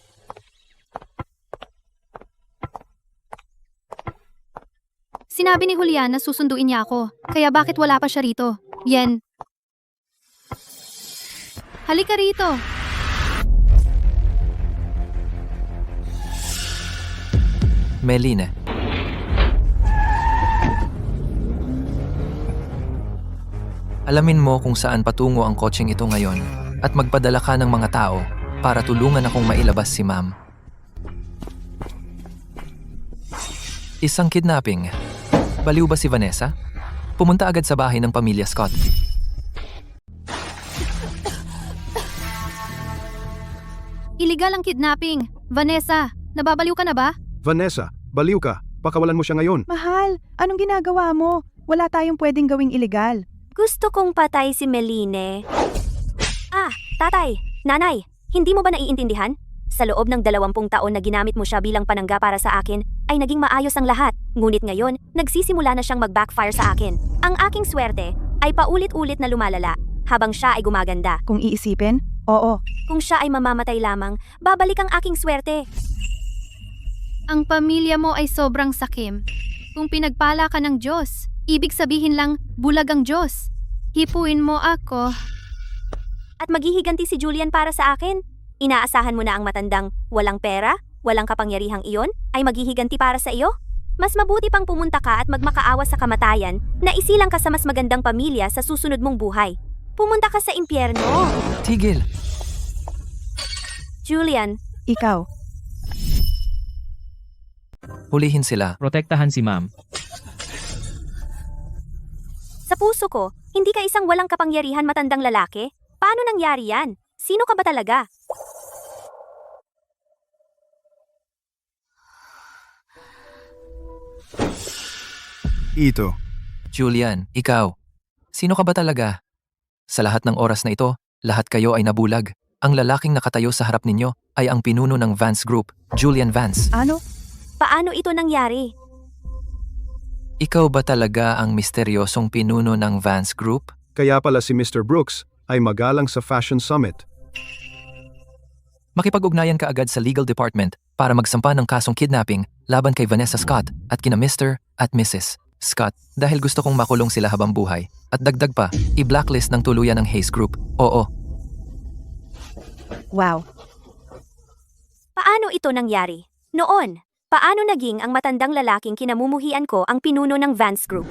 Sinabi ni Julian na susunduin niya ako, kaya bakit wala pa siya rito? Yen. Halika rito. Meline. Alamin mo kung saan patungo ang kotseng ito ngayon at magpadala ka ng mga tao para tulungan akong mailabas si Ma'am. Isang kidnapping. Baliw ba si Vanessa? Pumunta agad sa bahay ng pamilya Scott. Iligal ang kidnapping. Vanessa, nababaliw ka na ba? Vanessa, baliw ka. Pakawalan mo siya ngayon. Mahal, anong ginagawa mo? Wala tayong pwedeng gawing ilegal. Gusto kong patay si Meline. Tatay, nanay, hindi mo ba naiintindihan? Sa loob ng 20 taon na ginamit mo siya bilang panangga para sa akin, ay naging maayos ang lahat. Ngunit ngayon, nagsisimula na siyang mag-backfire sa akin. Ang aking swerte ay paulit-ulit na lumalala habang siya ay gumaganda. Kung iisipin, oo. Kung siya ay mamamatay lamang, babalik ang aking swerte. Ang pamilya mo ay sobrang sakim. Kung pinagpala ka ng Diyos, ibig sabihin lang bulag ang Diyos. Hipuin mo ako. At maghihiganti si Julian para sa akin. Inaasahan mo na ang matandang walang pera, walang kapangyarihang iyon ay maghihiganti para sa iyo? Mas mabuti pang pumunta ka at magmakaawa sa kamatayan na isilang ka sa mas magandang pamilya sa susunod mong buhay. Pumunta ka sa impyerno. Tigil! Julian, Ikaw. Hulihin sila. Protektahan si Ma'am. sa puso ko, hindi ka isang walang kapangyarihan matandang lalaki? Paano nangyari yan? Sino ka ba talaga? Ito. Julian, ikaw. Sino ka ba talaga? Sa lahat ng oras na ito, lahat kayo ay nabulag. Ang lalaking nakatayo sa harap ninyo ay ang pinuno ng Vance Group, Julian Vance. Ano? Paano ito nangyari? Ikaw ba talaga ang misteryosong pinuno ng Vance Group? Kaya pala si Mr. Brooks ay magalang sa Fashion Summit. Makipag-ugnayan ka agad sa legal department para magsampa ng kasong kidnapping laban kay Vanessa Scott at kina Mr. at Mrs. Scott dahil gusto kong makulong sila habang buhay. At dagdag pa, i-blacklist ng tuluyan ng Hayes Group. Oo. Wow. Paano ito nangyari? Noon, paano naging ang matandang lalaking kinamumuhian ko ang pinuno ng Vance Group?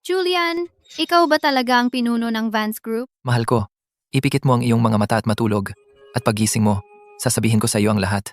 Julian, ikaw ba talaga ang pinuno ng Vance Group? Mahal ko, ipikit mo ang iyong mga mata at matulog. At pagising mo, sasabihin ko sa iyo ang lahat.